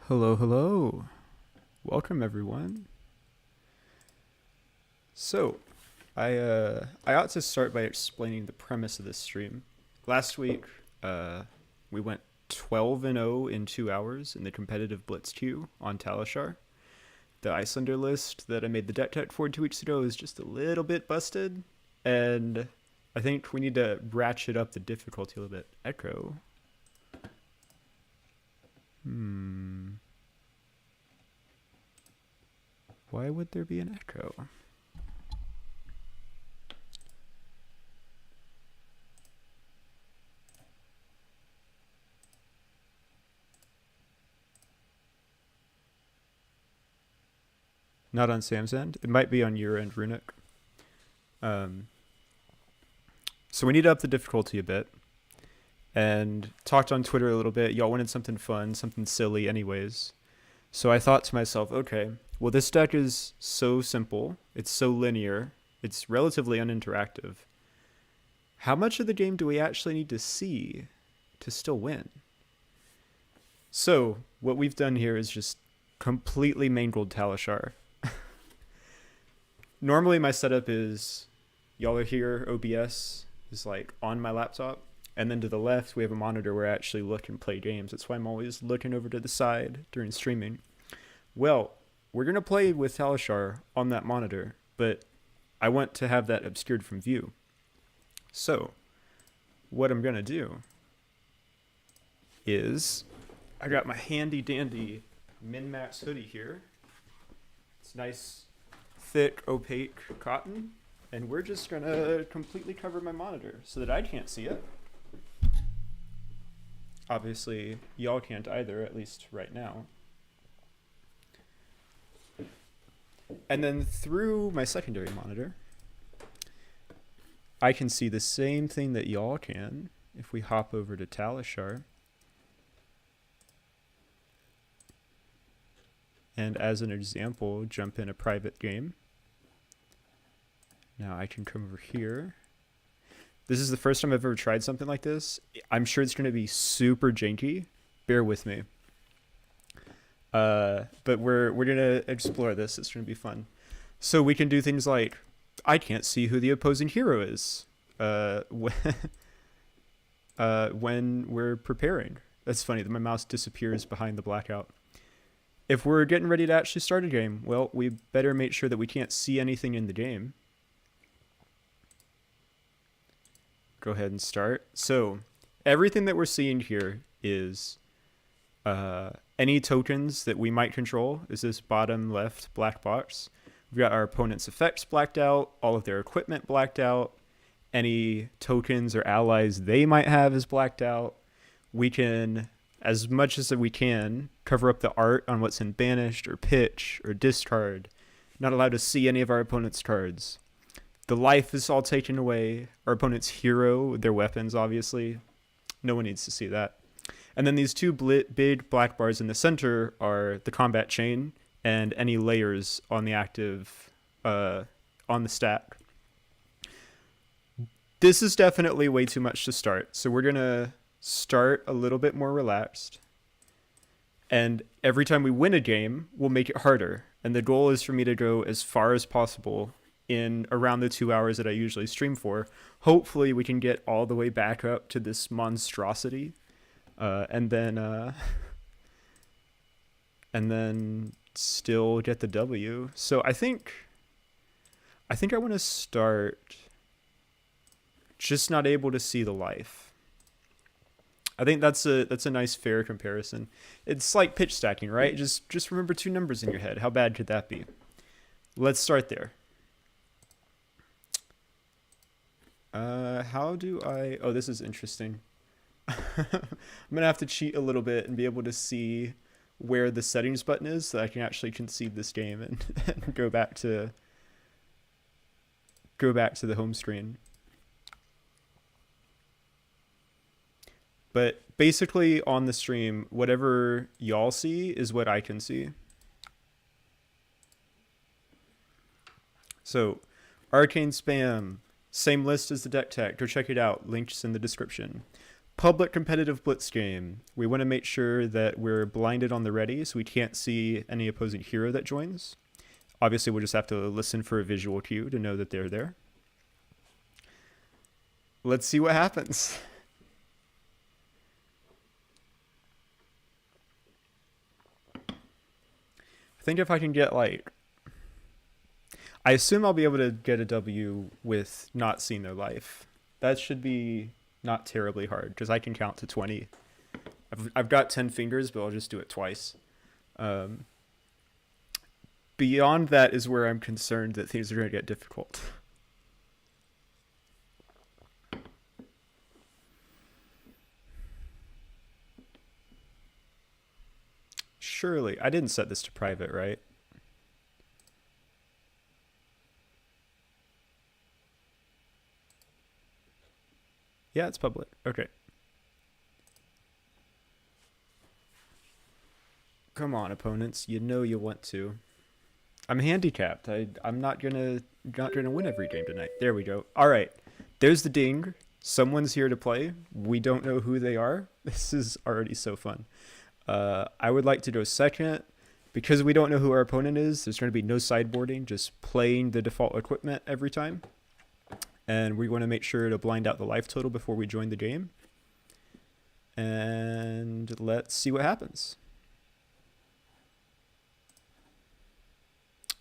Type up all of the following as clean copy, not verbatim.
Hello, hello. Welcome everyone. So, I ought to start by explaining the premise of this stream. Last week, we went 12-0 in 2 hours in the competitive Blitz queue on Talishar. The Iyslander list that I made the deck tech for 2 weeks ago is just a little bit busted, and I think we need to ratchet up the difficulty a little bit. Echo. Why would there be an echo? Not on Sam's end. It might be on your end, Runic. So we need to up the difficulty a bit. And talked on Twitter a little bit. Y'all wanted something fun, something silly anyways. So I thought to myself, okay, well, this deck is so simple. It's so linear. It's relatively uninteractive. How much of the game do we actually need to see to still win? So what we've done here is just completely mangled Talishar. Normally my setup is, y'all are here, OBS is like on my laptop. And then to the left, we have a monitor where I actually look and play games. That's why I'm always looking over to the side during streaming. Well, we're going to play with Talishar on that monitor, but I want to have that obscured from view. So, what I'm going to do is, I got my handy dandy min-max hoodie here. It's nice, thick, opaque cotton. And we're just going to completely cover my monitor so that I can't see it. Obviously, y'all can't either, at least right now. And then through my secondary monitor, I can see the same thing that y'all can if we hop over to Talishar. And as an example, jump in a private game. Now I can come over here. This is the first time I've ever tried something like this. I'm sure it's going to be super janky. Bear with me. But we're going to explore this. It's going to be fun. So we can do things like, I can't see who the opposing hero is when we're preparing. That's funny that my mouse disappears behind the blackout. If we're getting ready to actually start a game, well, we better make sure that we can't see anything in the game. Go ahead and start. So everything that we're seeing here is any tokens that we might control is this bottom left black box. We've got our opponent's effects blacked out, all of their equipment blacked out, any tokens or allies they might have is blacked out. We can, as much as we can, cover up the art on what's in banished or pitch or discard. Not allowed to see any of our opponent's cards. The life is all taken away. Our opponent's hero, their weapons, obviously. No one needs to see that. And then these two big black bars in the center are the combat chain and any layers on the active, on the stack. This is definitely way too much to start. So we're going to start a little bit more relaxed. And every time we win a game, we'll make it harder. And the goal is for me to go as far as possible in around the 2 hours that I usually stream for. Hopefully we can get all the way back up to this monstrosity. And then still get the W. So I think I want to start just not able to see the life. I think that's a nice fair comparison. It's like pitch stacking, right? Just remember 2 numbers in your head. How bad could that be? Let's start there. How do I... Oh, this is interesting. I'm going to have to cheat a little bit and be able to see where the settings button is so that I can actually concede this game and go back to the home screen. But basically on the stream, whatever y'all see is what I can see. So, Arcane Spam, same list as the deck tech. Go check it out. Links in the description. public competitive Blitz game. We want to make sure that we're blinded on the ready so we can't see any opposing hero that joins. Obviously, we'll just have to listen for a visual cue to know that they're there. Let's see what happens. I think if I can get like... I assume I'll be able to get a W with not seeing their life. That should be not terribly hard because I can count to 20. I've got 10 fingers, but I'll just do it twice. Beyond that is where I'm concerned that things are going to get difficult. Surely. I didn't set this to private, right? Yeah, it's public. Okay. Come on, opponents. You know you want to. I'm handicapped. I'm not gonna win every game tonight. There we go. All right. There's the ding. Someone's here to play. We don't know who they are. This is already so fun. I would like to go second. Because we don't know who our opponent is, there's going to be no sideboarding, just playing the default equipment every time. And we want to make sure to blind out the life total before we join the game. And let's see what happens.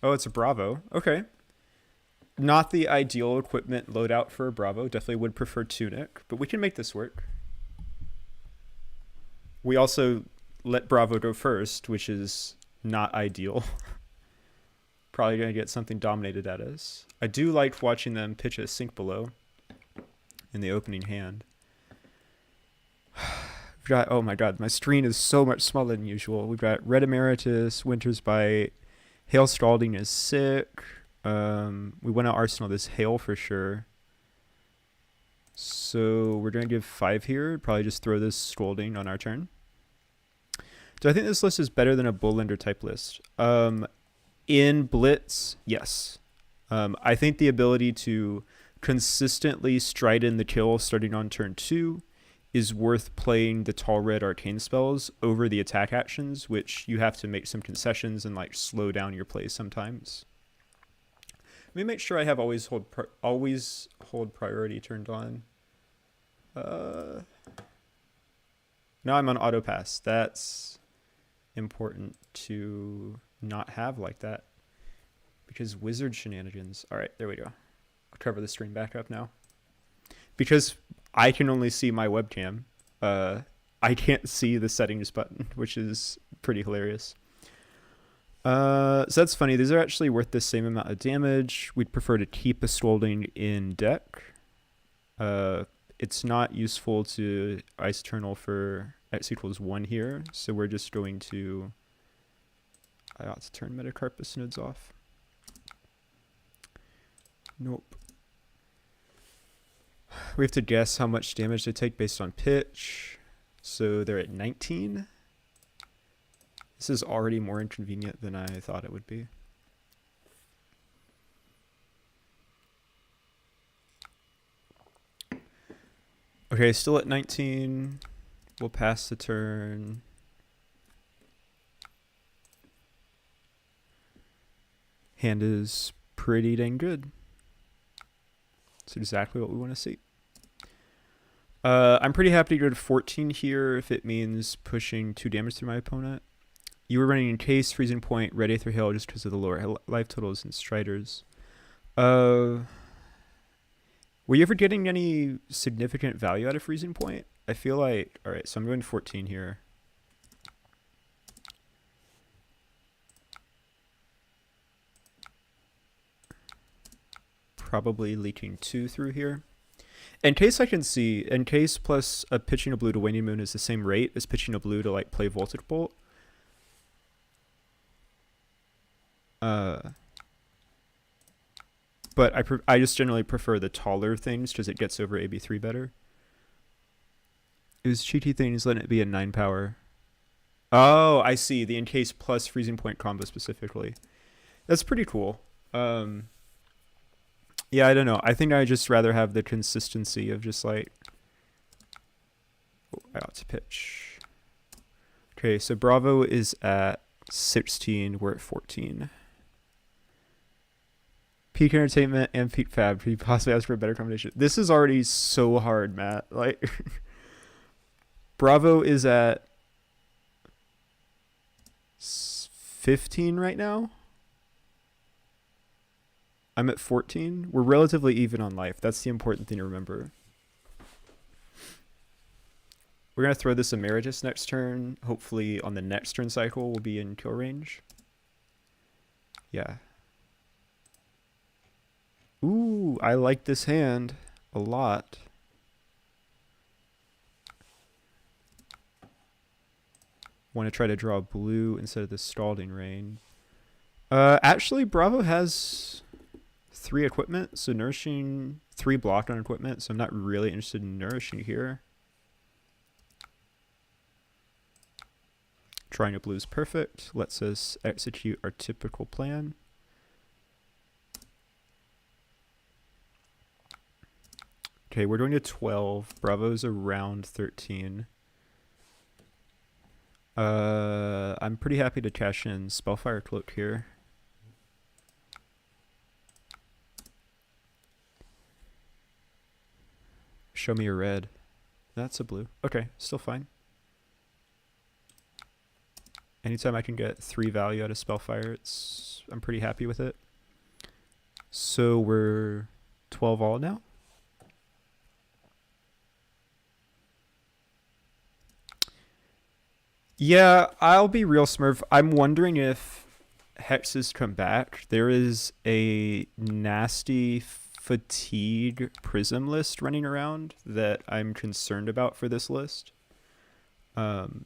Oh, it's a Bravo. Okay. Not the ideal equipment loadout for a Bravo. Definitely would prefer Tunic, but we can make this work. We also let Bravo go first, which is not ideal. Probably going to get something dominated at us. I do like watching them pitch a sink below in the opening hand. We've got, oh my god, my screen is so much smaller than usual. We've got Red Emeritus, Winter's Bite, Hail Scalding is sick. We want to arsenal this Hail for sure. So we're going to give 5 here. Probably just throw this Scalding on our turn. Do I think this list is better than a Bullender type list? In Blitz, yes. I think the ability to consistently stride in the kill starting on turn 2 is worth playing the tall red arcane spells over the attack actions, which you have to make some concessions and like slow down your play sometimes. Let me make sure I have always hold priority turned on. Now I'm on auto pass. That's important to not have like that because wizard shenanigans. All right, there we go. I'll cover the stream back up now because I can only see my webcam. I can't see the settings button, which is pretty hilarious. So that's funny. These are actually worth the same amount of damage. We'd prefer to keep a Scolding in deck. It's not useful to Ice Eternal for X equals 1 here, so we're just going to... I ought to turn Metacarpus nodes off. Nope. We have to guess how much damage they take based on pitch. So they're at 19. This is already more inconvenient than I thought it would be. Okay, still at 19. We'll pass the turn. Hand is pretty dang good. It's exactly what we want to see. I'm pretty happy to go to 14 here if it means pushing 2 damage through my opponent. You were running Encase, Freezing Point, Red Aether Hail just because of the lower life totals and Striders. Were you ever getting any significant value out of Freezing Point? I feel like... Alright, so I'm going 14 here. Probably leaking 2 through here. In case I can see, in case plus a pitching a blue to Waning Moon is the same rate as pitching a blue to like play Voltic Bolt. But I just generally prefer the taller things because it gets over AB3 better. It was cheaty things, letting it be a 9 power. Oh, I see. The Encase plus Freezing Point combo specifically. That's pretty cool. Yeah, I don't know. I think I'd just rather have the consistency of just like I ought to pitch. Okay, so Bravo is at 16. We're at 14. Peak Entertainment and Peak Fab. Can you possibly ask for a better combination? This is already so hard, Matt. Like, Bravo is at 15 right now. I'm at 14. We're relatively even on life. That's the important thing to remember. We're going to throw this Emeritus next turn. Hopefully on the next turn cycle we'll be in kill range. Yeah. Ooh, I like this hand a lot. Want to try to draw blue instead of the Scalding Rain. Actually, Bravo has 3 equipment, so Nourishing 3 blocked on equipment, so I'm not really interested in Nourishing here. Drawing a blue is perfect. Lets us execute our typical plan. Okay, we're doing a 12. Bravo's around 13. I'm pretty happy to cash in Spellfire Cloak here. Show me a red. That's a blue. Okay, still fine. Anytime I can get 3 value out of Spellfire, I'm pretty happy with it. So we're 12 all now. Yeah, I'll be real, Smurf. I'm wondering if hexes come back. There is a nasty fatigue prism list running around that I'm concerned about for this list. And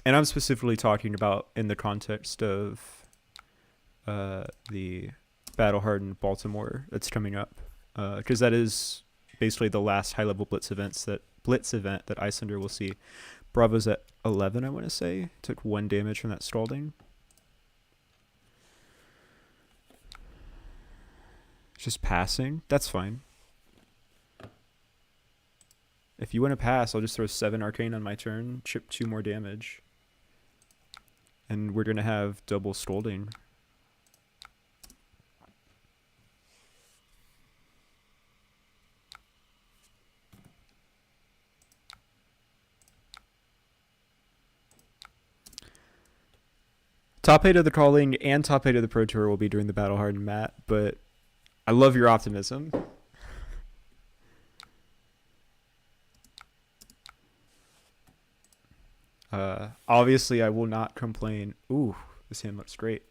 I'm specifically talking about in the context of the battle-hardened Baltimore that's coming up. Because that is basically the last high-level Blitz event that Iyslander will see. Bravo's at 11, I want to say. Took 1 damage from that Scalding. Just passing. That's fine. If you want to pass, I'll just throw 7 Arcane on my turn, chip 2 more damage. And we're going to have double Scalding. Top 8 of the Calling and top 8 of the Pro Tour will be doing the Battle Hardened Matt, but I love your optimism. Obviously, I will not complain. Ooh, this hand looks great.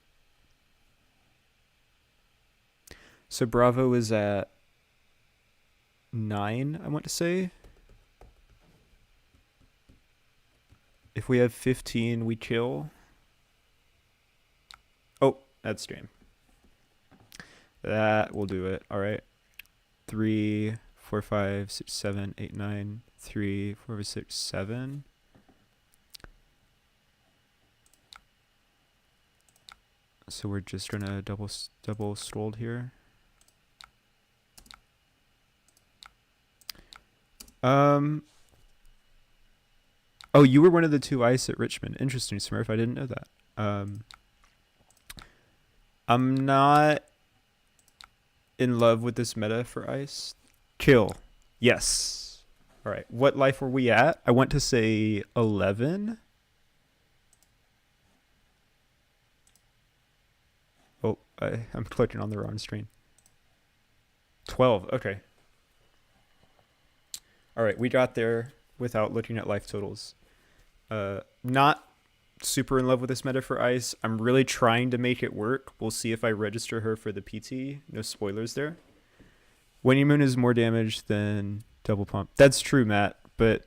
So Bravo is at 9, I want to say. If we have 15, we kill. Oh, that's stream. That will do it. All right. 3, 4, 5, 6, 7, 8, 9. 3, 4, 5, 6, 7. So we're just gonna double scrolled here. Oh, you were one of the 2 ice at Richmond. Interesting, Smurf. I didn't know that. I'm not in love with this meta for ice. Kill. Yes. All right. What life were we at? I want to say 11. Oh, I'm clicking on the wrong screen. 12. Okay. All right. We got there without looking at life totals. Not super in love with this meta for ice. I'm really trying to make it work. We'll see if I register her for the PT. No spoilers there. Waning Moon is more damage than Double Pump. That's true, Matt, but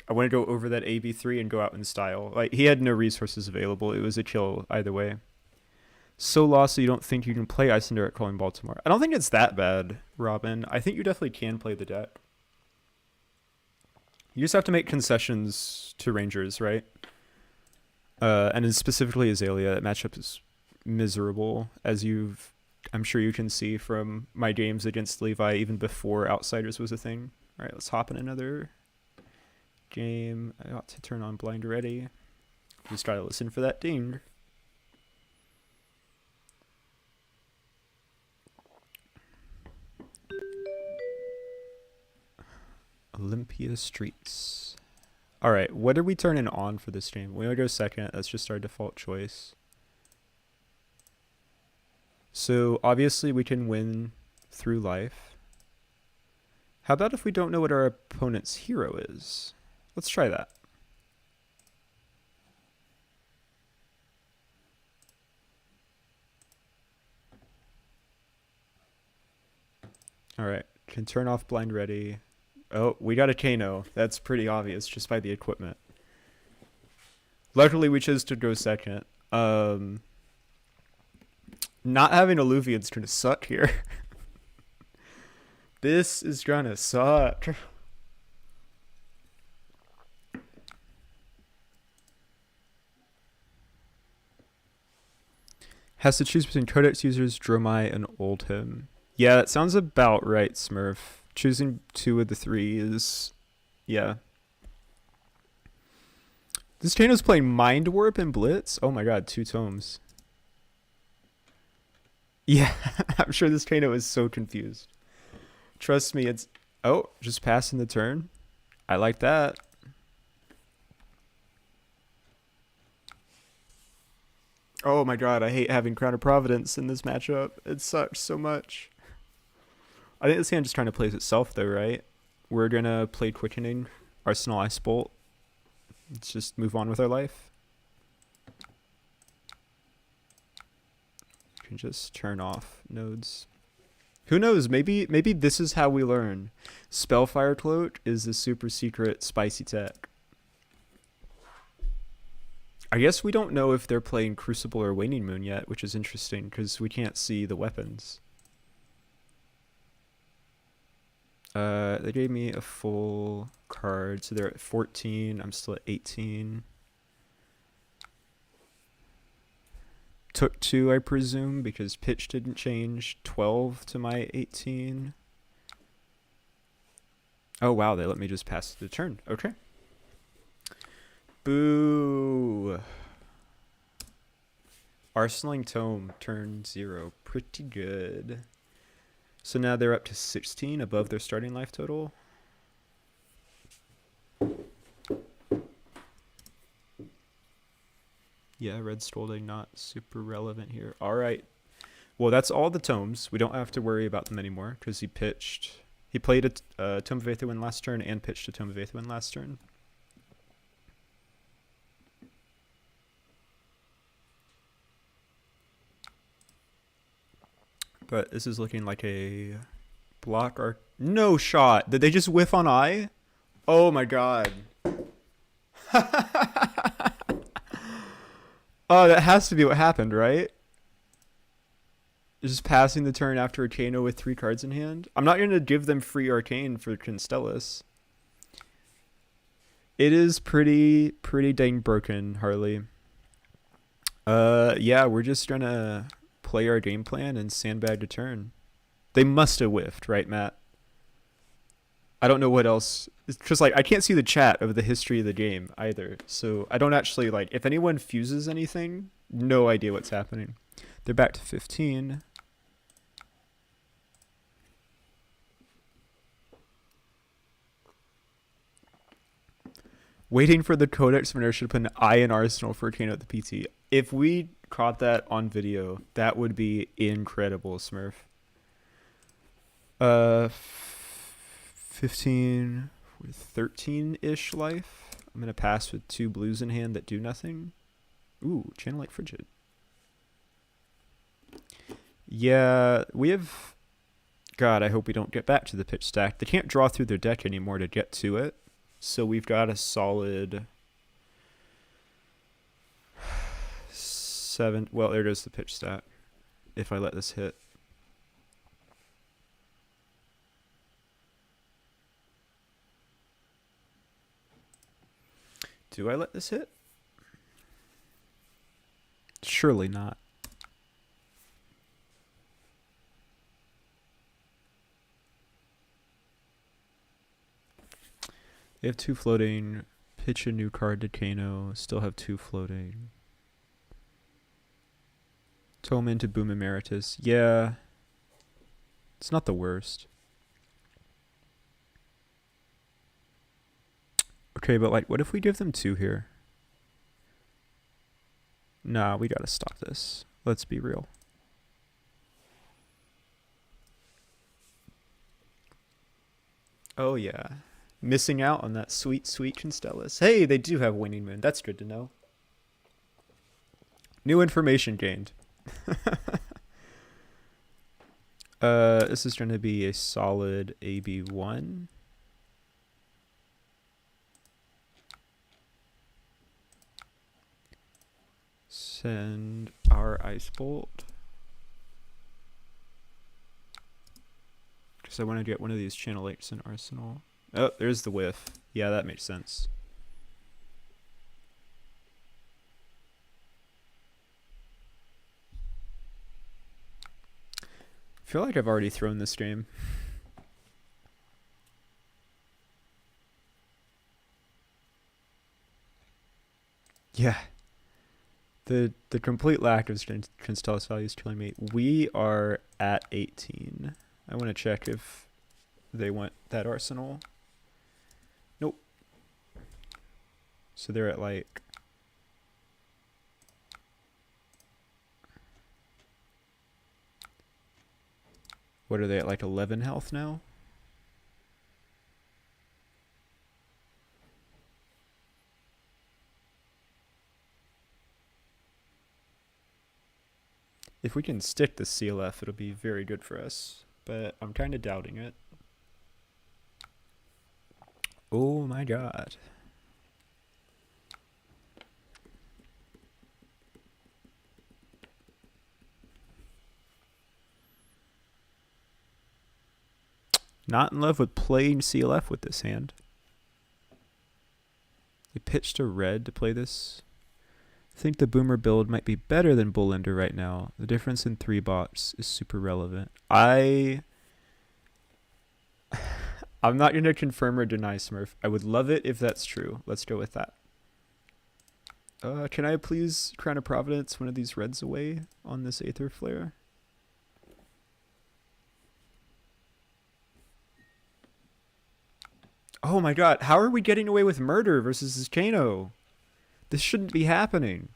I want to go over that AB3 and go out in style. Like, he had no resources available. It was a kill either way. So lost so you don't think you can play Iyslander at Calling Baltimore. I don't think it's that bad, Robin. I think you definitely can play the deck. You just have to make concessions to Rangers, right? And then specifically Azalea, that matchup is miserable, as I'm sure you can see from my games against Levi even before Outsiders was a thing. All right, let's hop in another game. I ought to turn on blind ready. Just try to listen for that ding. Olympia Streets. All right, what are we turning on for this stream? We want to go second. That's just our default choice. So obviously we can win through life. How about if we don't know what our opponent's hero is? Let's try that. All right, can turn off blind ready. Oh, we got a Kano. That's pretty obvious just by the equipment. Luckily, we chose to go second. Not having Alluvian's gonna suck here. This is gonna suck. Has to choose between Codex users, Dromai, and Oldhim. Yeah, that sounds about right, Smurf. Choosing 2 of the 3 is... yeah. This Kano's playing Mind Warp and Blitz? Oh my god, 2 tomes. Yeah, I'm sure this Kano is so confused. Trust me, it's... oh, just passing the turn. I like that. Oh my god, I hate having Crown of Providence in this matchup. It sucks so much. I think this hand just trying to plays itself though, right? We're gonna play Quickening, Arsenal Ice Bolt. Let's just move on with our life. You can just turn off nodes. Who knows, maybe this is how we learn. Spellfire Cloak is the super secret spicy tech. I guess we don't know if they're playing Crucible or Waning Moon yet, which is interesting because we can't see the weapons. They gave me a full card, so they're at 14. I'm still at 18. Took 2, I presume, because pitch didn't change. 12 to my 18. Oh, wow, they let me just pass the turn. Okay. Boo. Arsenaling Tome, turn 0. Pretty good. So now they're up to 16 above their starting life total. Yeah, Red Stolding not super relevant here. All right. Well, that's all the tomes. We don't have to worry about them anymore because he pitched. He played a Tome of Aetherwind last turn and pitched a Tome of Aetherwind last turn. But this is looking like a block or no shot. Did they just whiff on eye? Oh my god. Oh, that has to be what happened, right? Just passing the turn after a Kano with 3 cards in hand. I'm not going to give them free Arcane for Constellus. It is pretty dang broken, Harley. Yeah, we're just going to play our game plan and sandbag to turn. They must have whiffed, right, Matt? I don't know what else. It's just like I can't see the chat of the history of the game either. So I don't actually like if anyone fuses anything, no idea what's happening. They're back to 15. Waiting for the Codex of Inertia to put an eye in Arsenal for a Kano at the PT. If we caught that on video, that would be incredible, Smurf. 15 with 13-ish life. I'm going to pass with 2 blues in hand that do nothing. Ooh, Channel Light Frigid. Yeah, we have... God, I hope we don't get back to the pitch stack. They can't draw through their deck anymore to get to it. So we've got a solid... 7... Well, there goes the pitch stack. If I let this hit. Do I let this hit? Surely not. They have 2 floating. Pitch a new card to Kano. Still have 2 floating. Tome into Boom Emeritus. Yeah. It's not the worst. Okay, but like, what if we give them 2 here? Nah, we gotta stop this. Let's be real. Oh yeah. Missing out on that sweet, sweet Constellas. Hey, they do have Waning Moon. That's good to know. New information gained. This is going to be a solid AB1. Send our Ice Bolt. Because I want to get one of these Channel 8s in Arsenal. Oh, there's the whiff. Yeah, that makes sense. I feel like I've already thrown this game. Yeah. The complete lack of Constellas value is killing me. We are at 18. I want to check if they want that Arsenal. Nope. So they're at like... What are they at, like 11 health now? If we can stick the CLF, it'll be very good for us. But I'm kind of doubting it. Oh my god. Not in love with playing CLF with this hand. They pitched a red to play this. I think the Boomer build might be better than Bullender right now. The difference in 3 bots is super relevant. I'm not going to confirm or deny Smurf. I would love it if that's true. Let's go with that. Can I please Crown of Providence one of these reds away on this Aether Flare? Oh my god, how are we getting away with murder versus this Kano? This shouldn't be happening.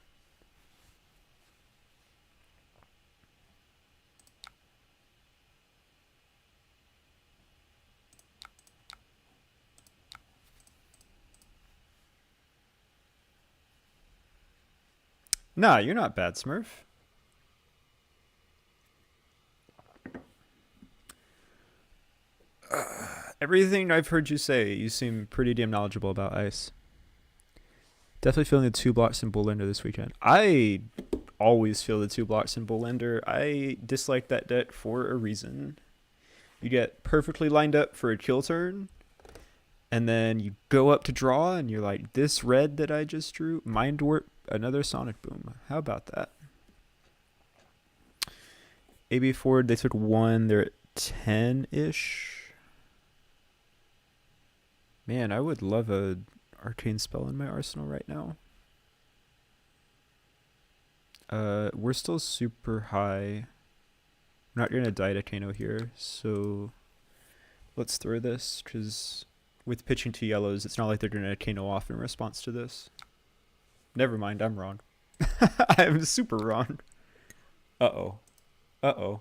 Nah, you're not bad, Smurf. Everything I've heard you say, you seem pretty damn knowledgeable about ice. Definitely feeling the 2 blocks in Bullender this weekend. I always feel the 2 blocks in Bullender. I dislike that deck for a reason. You get perfectly lined up for a kill turn, and then you go up to draw, and you're like, this red that I just drew, Mind Warp, another Sonic Boom. How about that? AB forward, they took 1. They're at 10-ish. Man, I would love a arcane spell in my arsenal right now. We're still super high. I'm not gonna die to Kano here, so let's throw this, because with pitching 2 yellows, it's not like they're gonna Kano off in response to this. Never mind, I'm wrong. I'm super wrong. Uh-oh. Uh-oh.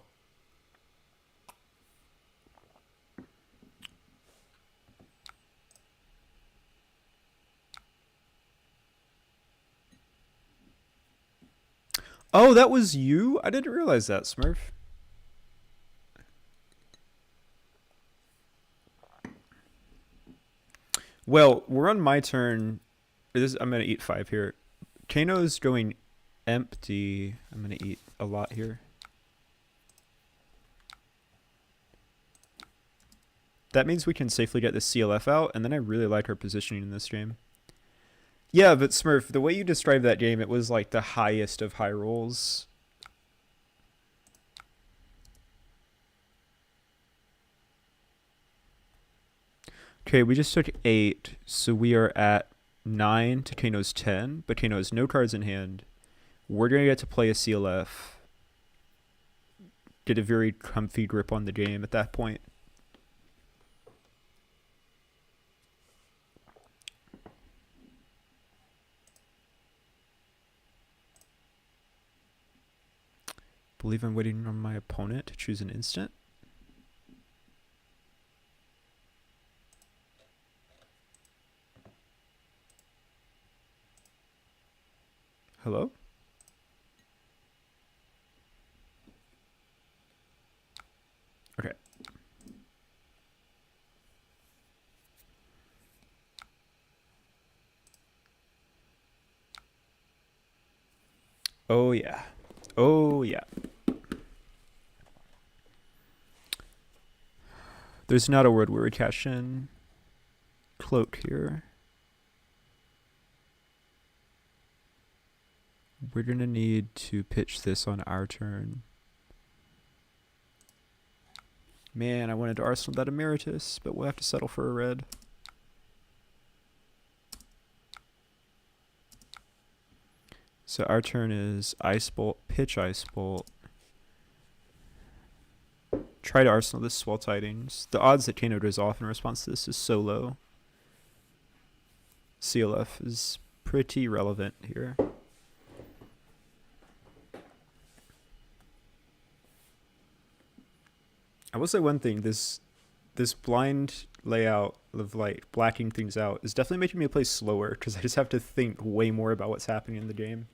Oh, that was you? I didn't realize that, Smurf. Well, we're on my turn. I'm going to eat 5 here. Kano's going empty. I'm going to eat a lot here. That means we can safely get the CLF out, and then I really like our positioning in this game. Yeah, but Smurf, the way you described that game, it was like the highest of high rolls. Okay, we just took 8, so we are at 9 to Kano's 10, but Kano has no cards in hand. We're going to get to play a CLF. Get a very comfy grip on the game at that point. Believe I'm waiting on my opponent to choose an instant. Hello? Okay. Oh yeah. Oh yeah. There's not a word where we cash in cloak here. We're gonna need to pitch this on our turn. Man, I wanted to arsenal that Emeritus, but we'll have to settle for a red. So our turn is Ice Bolt, pitch Ice Bolt. Try to arsenal this Swell Tidings. The odds that Kano goes off in response to this is so low. CLF is pretty relevant here. I will say one thing, this blind layout of like blacking things out is definitely making me play slower because I just have to think way more about what's happening in the game.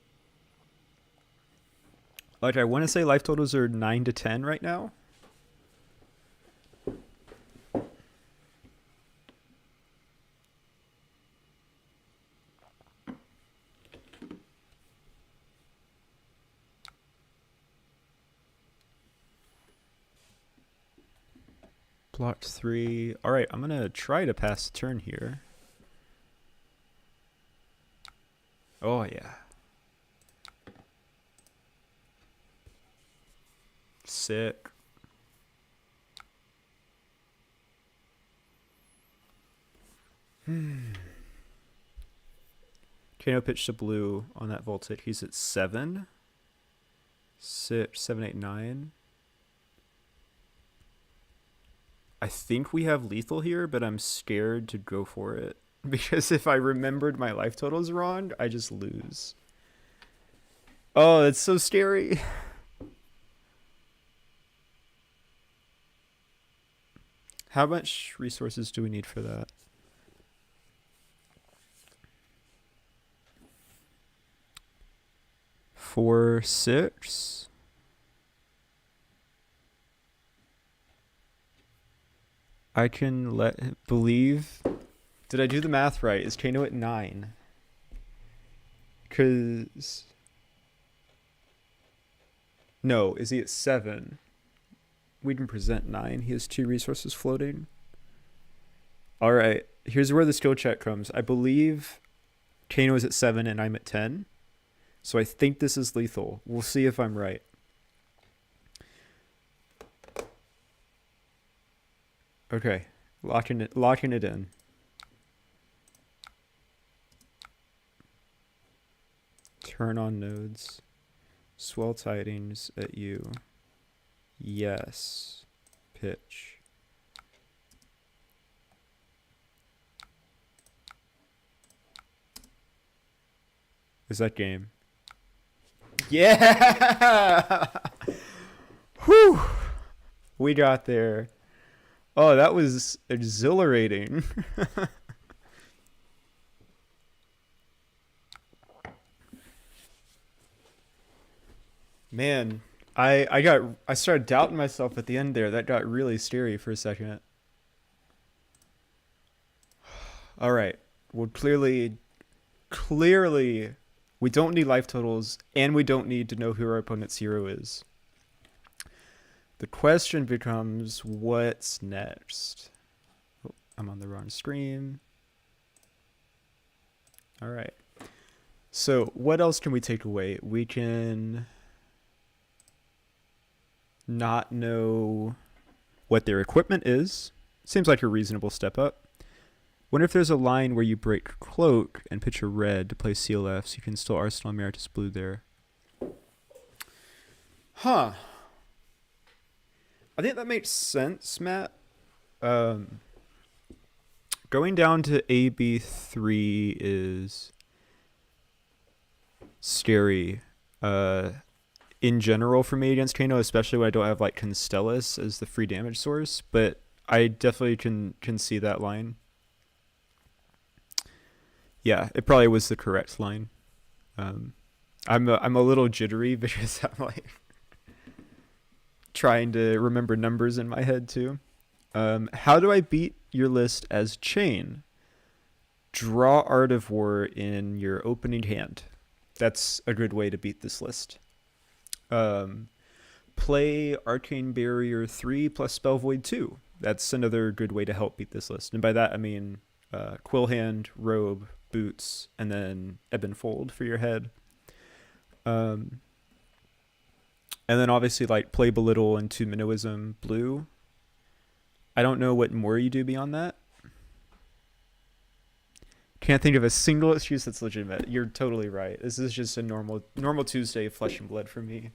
Like, I want to say life totals are 9 to 10 right now. Blocked 3. Alright, I'm going to try to pass the turn here. Oh, yeah. Sick. Kano pitched to blue on that voltage. He's at 7. 6, 7, 8, 9. I think we have lethal here, but I'm scared to go for it. Because if I remembered my life totals wrong, I just lose. Oh, that's so scary. How much resources do we need for that? Four, 6. I can believe. Did I do the math right? Is Kano at 9? Because. No, is he at 7? We can present 9. He has 2 resources floating. Alright, here's where the skill check comes. I believe Kano is at 7 and I'm at 10. So I think this is lethal. We'll see if I'm right. Okay, locking it in. Turn on nodes. Swell Tidings at you. Yes. Pitch. Is that game? Yeah! Whew! We got there. Oh, that was exhilarating. Man, I started doubting myself at the end there. That got really scary for a second. All right. Well, clearly we don't need life totals and we don't need to know who our opponent's hero is. The question becomes, what's next? Oh, I'm on the wrong screen. All right. So what else can we take away? We can not know what their equipment is. Seems like a reasonable step up. Wonder if there's a line where you break Cloak and pitch a red to play CLF, so you can still Arsenal Emeritus Blue there. Huh. I think that makes sense, Matt. Going down to AB3 is scary. In general for me against Kano, especially when I don't have like Constellus as the free damage source, but I definitely can see that line. Yeah, it probably was the correct line. I'm a little jittery because I'm like trying to remember numbers in my head too. How do I beat your list as Chain? Draw Art of War in your opening hand. That's a good way to beat this list. Play Arcane Barrier 3 plus Spell Void 2. That's another good way to help beat this list. And by that I mean Quill Hand, Robe, Boots, and then Ebon Fold for your head. And then obviously like play Belittle and 2 Minnowism blue. I don't know what more you do beyond that. Can't think of a single excuse that's legitimate. You're totally right. This is just a normal Tuesday of Flesh and Blood for me.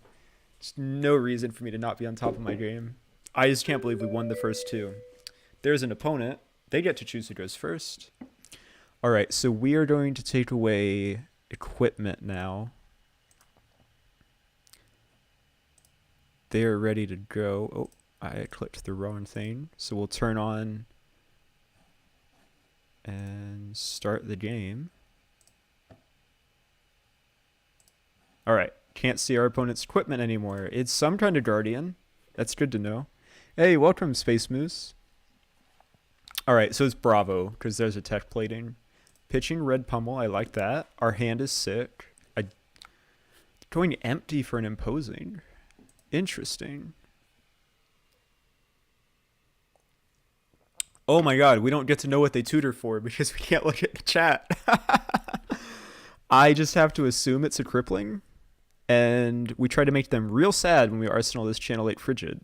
Just no reason for me to not be on top of my game. I just can't believe we won the first 2. There's an opponent. They get to choose who goes first. All right, so we are going to take away equipment now. They're ready to go. Oh, I clicked the wrong thing. So we'll turn on and start the game. All right, can't see our opponent's equipment anymore. It's some kind of Guardian. That's good to know. Hey, welcome, Space Moose. All right, so it's Bravo, because there's a tech plating. Pitching Red Pummel, I like that. Our hand is sick. Going empty for an imposing. Interesting. Oh my god, we don't get to know what they tutor for because we can't look at the chat. I just have to assume it's a crippling, and we try to make them real sad when we arsenal this Channel 8 Frigid.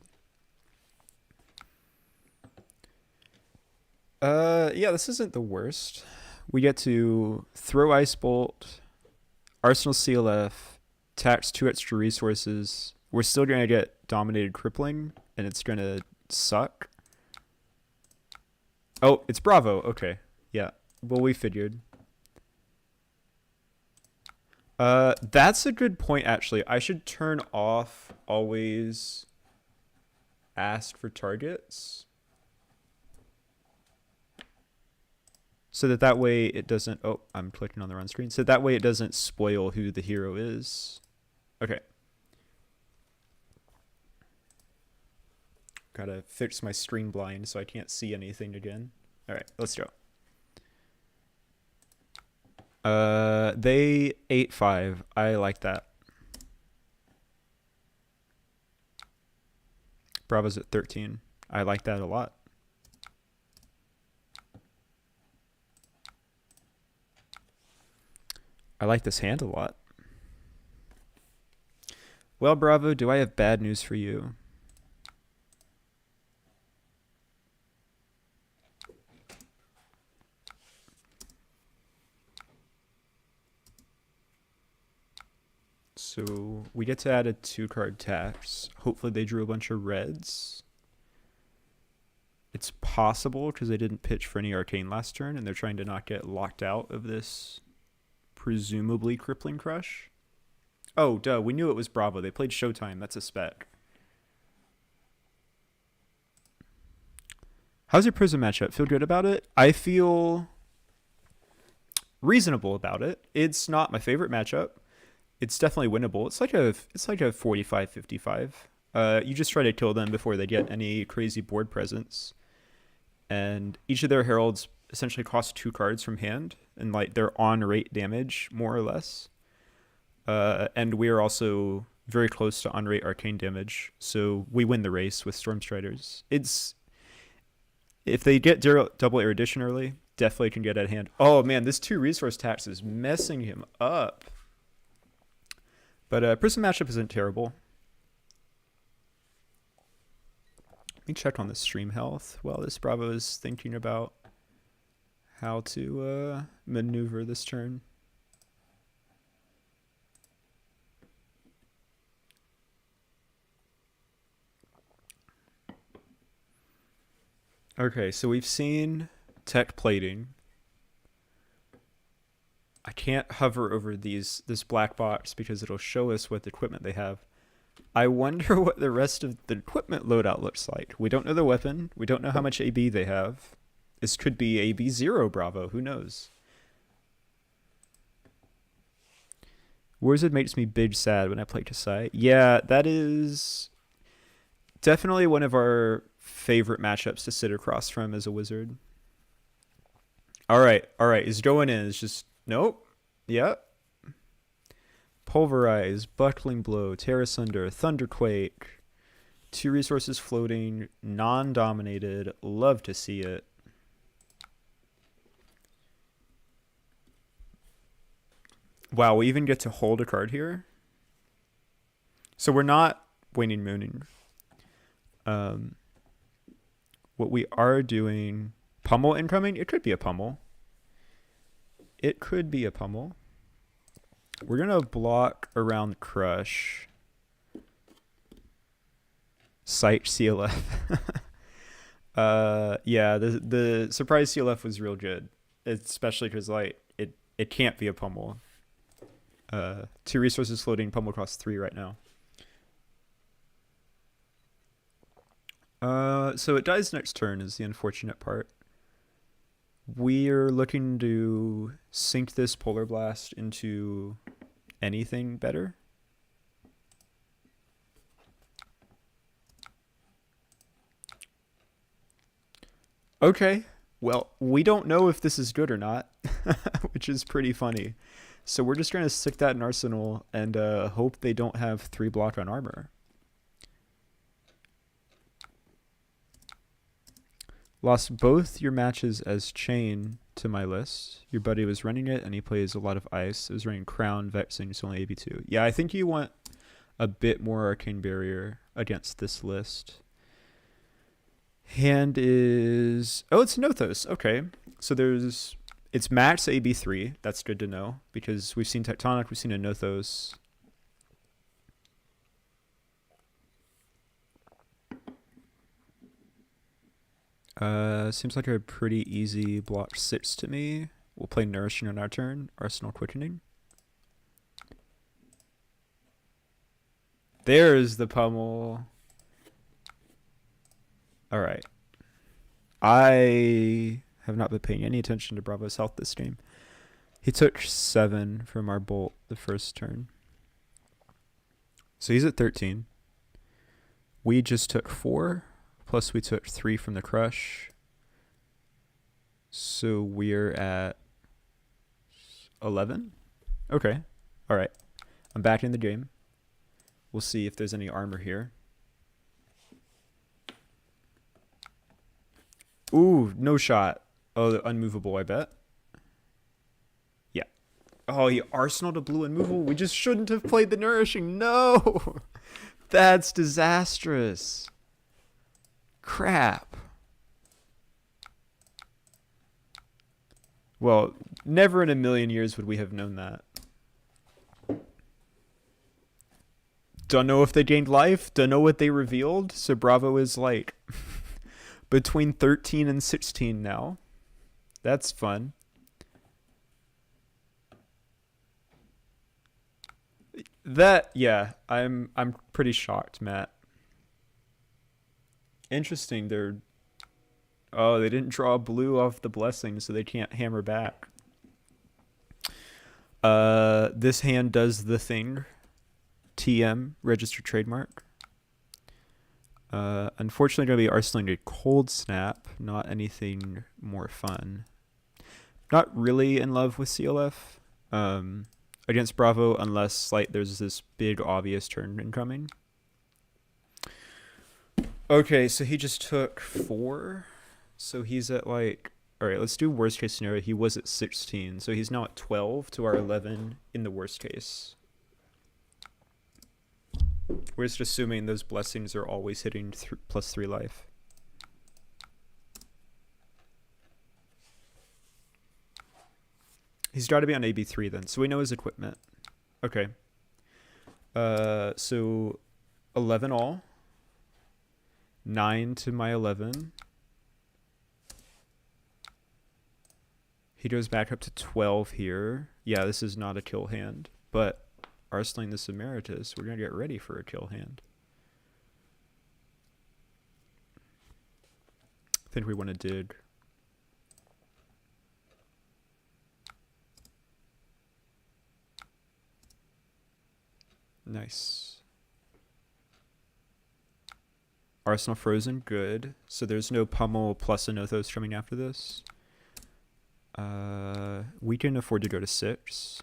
Yeah, this isn't the worst. We get to throw Ice Bolt, Arsenal CLF, tax 2 extra resources. We're still going to get dominated crippling, and it's going to suck. Oh, it's Bravo. Okay. Yeah. Well, we figured. That's a good point, actually. I should turn off always ask for targets. So that way it doesn't... Oh, I'm clicking on the wrong screen. So that way it doesn't spoil who the hero is. Okay. Gotta fix my screen blind so I can't see anything again. All right, let's go. They 8-5. I like that. Bravo's at 13. I like that a lot. I like this hand a lot. Well, Bravo, do I have bad news for you? So we get to add a 2-card tax. Hopefully they drew a bunch of reds. It's possible because they didn't pitch for any Arcane last turn and they're trying to not get locked out of this presumably crippling crush. Oh, duh, we knew it was Bravo. They played Showtime. That's a spec. How's your Prism matchup? Feel good about it? I feel reasonable about it. It's not my favorite matchup. It's definitely winnable. It's like a 45-55. You just try to kill them before they get any crazy board presence. And each of their heralds essentially cost 2 cards from hand, and like they're on rate damage more or less. And we are also very close to on rate arcane damage, so we win the race with Stormstriders. If they get double erudition early, definitely can get at hand. Oh man, this 2 resource tax is messing him up. But Prism matchup isn't terrible. Let me check on the stream health while this Bravo is thinking about how to maneuver this turn. Okay, so we've seen tech plating. I can't hover over this black box because it'll show us what equipment they have. I wonder what the rest of the equipment loadout looks like. We don't know the weapon. We don't know how much AB they have. This could be AB 0 Bravo. Who knows? Warzone makes me big sad when I play Kassai. Yeah, that is definitely one of our favorite matchups to sit across from as a wizard. All right. He's going in. It's just, nope. Yep. Pulverize, Buckling Blow, Tear Asunder, Thunderquake. 2 resources floating, non-dominated. Love to see it. Wow, we even get to hold a card here. So we're not waning mooning. What we are doing, pummel incoming. It could be a pummel. We're gonna block around Crush. Sight CLF. Yeah, the surprise CLF was real good, especially because like it can't be a pummel. 2 resources floating, pummel costs 3 right now. So it dies next turn is the unfortunate part. We're looking to sink this Polar Blast into anything better. Okay, well, we don't know if this is good or not, which is pretty funny. So we're just going to stick that in Arsenal and hope they don't have 3 block on armor. Lost both your matches as Chain to my list. Your buddy was running it, and he plays a lot of Ice. It was running Crown, Vexing, so only AB2. Yeah, I think you want a bit more Arcane Barrier against this list. Hand is... Oh, it's Nothos. Okay. So it's max AB3. That's good to know, because we've seen Tectonic, we've seen a Nothos. Seems like a pretty easy block 6 to me. We'll play Nourishing on our turn. Arsenal Quickening. There's the pummel. Alright. I have not been paying any attention to Bravo's health this game. He took 7 from our bolt the first turn. So he's at 13. We just took 4. Plus we took 3 from the Crush. So we're at 11. Okay. All right. I'm back in the game. We'll see if there's any armor here. Ooh, no shot. Oh, unmovable, I bet. Yeah. Oh, he Arsenal to blue unmovable. We just shouldn't have played the Nourishing. No. That's disastrous. Crap. Well, never in a million years would we have known that. Don't know if they gained life. Don't know what they revealed. So Bravo is like between 13 and 16 now. That's fun. Yeah, I'm pretty shocked, Matt. Interesting. They didn't draw blue off the blessing, so they can't hammer back. This hand does the thing. TM, registered trademark. Unfortunately, going to be arsenaling a Cold Snap, not anything more fun. Not really in love with CLF against Bravo, unless like there's this big obvious turn incoming. Okay, so he just took 4. So he's at like... Alright, let's do worst case scenario. He was at 16. So he's now at 12 to our 11 in the worst case. We're just assuming those blessings are always hitting +3 life. He's got to be on AB3 then, so we know his equipment. Okay. So 11 all. 9 to my 11. He goes back up to 12 here. Yeah, this is not a kill hand, but Arsaling the Samaritas, we're going to get ready for a kill hand. I think we want to dig. Nice. Arsenal frozen, good. So there's no pummel plus a Nothos coming after this. We can afford to go to 6.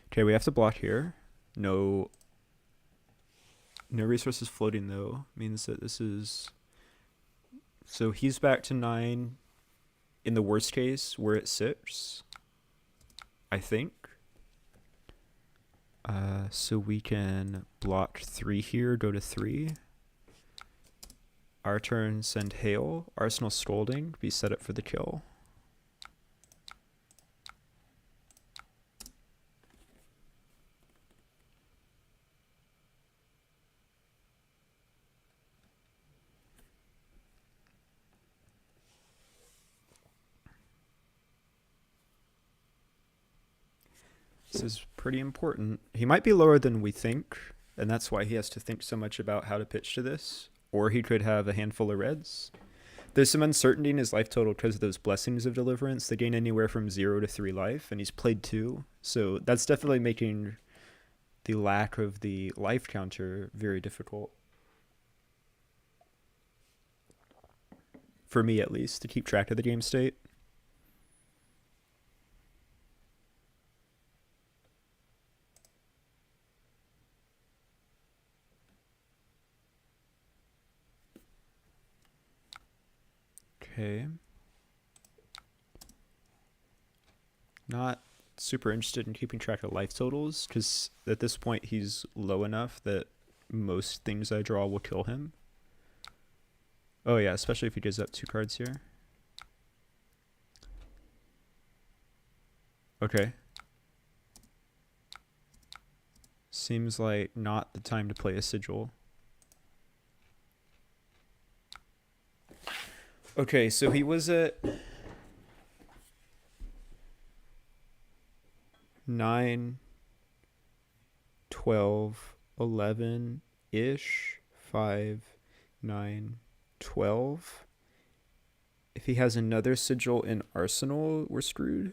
Okay, we have to block here. No resources floating though. Means that this is... So he's back to 9. In the worst case, we're at 6. I think. So we can block 3 here, go to 3. Our turn, send Hail. Arsenal Scolding, be set up for the kill. This is pretty important. He might be lower than we think, and that's why he has to think so much about how to pitch to this. Or he could have a handful of reds. There's some uncertainty in his life total because of those blessings of deliverance. They gain anywhere from 0 to 3 life, and he's played 2. So that's definitely making the lack of the life counter very difficult. For me, at least, to keep track of the game state. Okay. Not super interested in keeping track of life totals, because at this point he's low enough that most things I draw will kill him. Oh yeah, especially if he gives up 2 cards here. Okay. Seems like not the time to play a sigil. Okay, so he was at 9, 12, 11-ish, 5, 9, 12. If he has another sigil in Arsenal, we're screwed.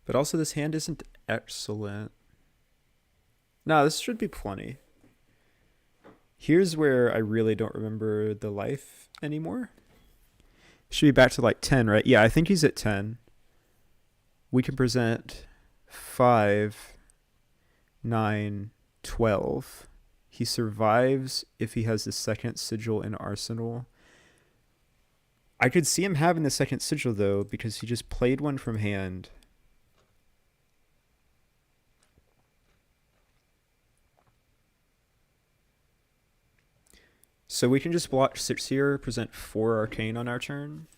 But also this hand isn't excellent. No, this should be plenty. Here's where I really don't remember the life anymore. Should be back to like 10, right? Yeah, I think he's at 10. We can present 5, 9, 12. He survives if he has the second sigil in Arsenal. I could see him having the second sigil though, because he just played one from hand. So we can just block 6 here, present 4 arcane on our turn.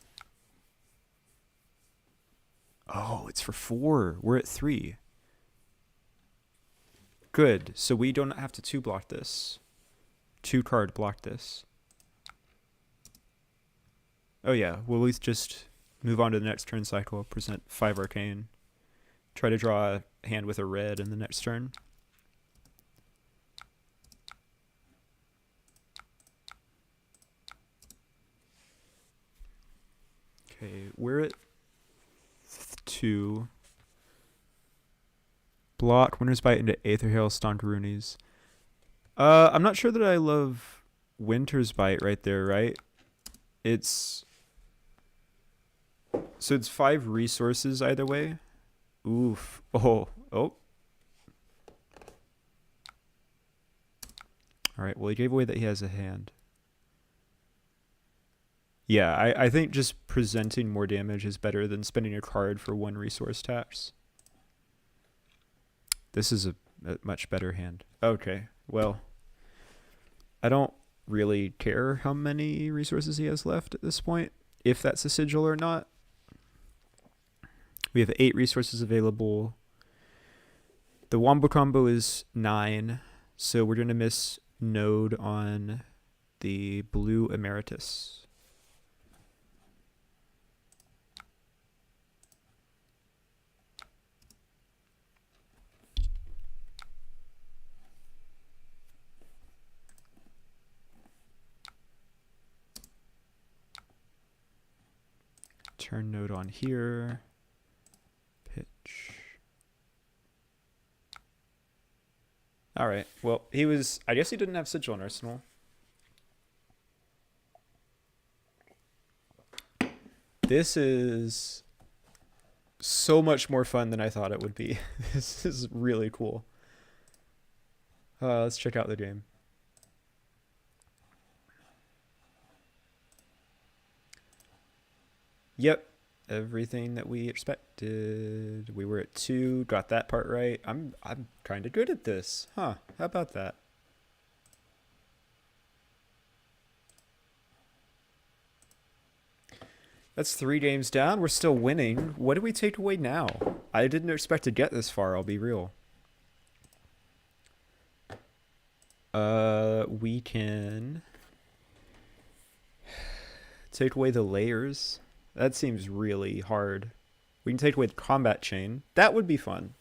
Oh, it's for 4. We're at 3. Good. So we don't have to 2 block this. 2 card block this. Oh yeah, we'll at least just move on to the next turn cycle, present 5 arcane. Try to draw a hand with a red in the next turn. Okay, we're at 2. Block, Winter's Bite into Aether Hail, Stonkaroonies. I'm not sure that I love Winter's Bite right there, right? It's... So it's 5 resources either way. Oof. Oh. Alright, well he gave away that he has a hand. Yeah, I think just presenting more damage is better than spending a card for 1 resource tax. This is a a much better hand. Okay, well, I don't really care how many resources he has left at this point, if that's a sigil or not. We have 8 resources available. The Wombo combo is 9, so we're going to miss Node on the blue Emeritus. Turn Node on here. Pitch. Alright, well, I guess he didn't have Sigil in Arsenal. This is so much more fun than I thought it would be. This is really cool. Let's check out the game. Yep, everything that we expected. We were at 2, got that part right. I'm kind of good at this. Huh, how about that? That's 3 games down. We're still winning. What do we take away now? I didn't expect to get this far, I'll be real. We can take away the layers. That seems really hard. We can take away the combat chain. That would be fun.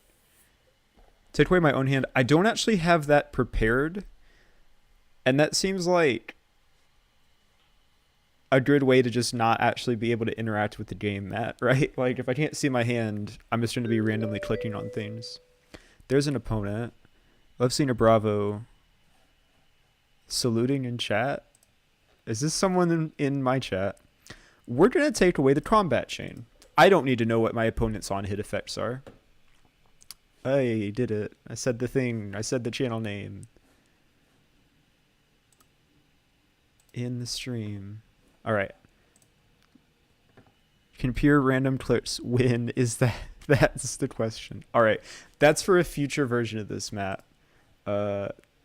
Take away my own hand. I don't actually have that prepared. And that seems like a good way to just not actually be able to interact with the game, Matt, right? Like, if I can't see my hand, I'm just going to be randomly clicking on things. There's an opponent. Love seeing a Bravo saluting in chat. Is this someone in my chat? We're going to take away the combat chain. I don't need to know what my opponent's on-hit effects are. I did it. I said the thing. I said the channel name. In the stream. Alright. Can pure random clicks win? That's the question. Alright. That's for a future version of this, Matt.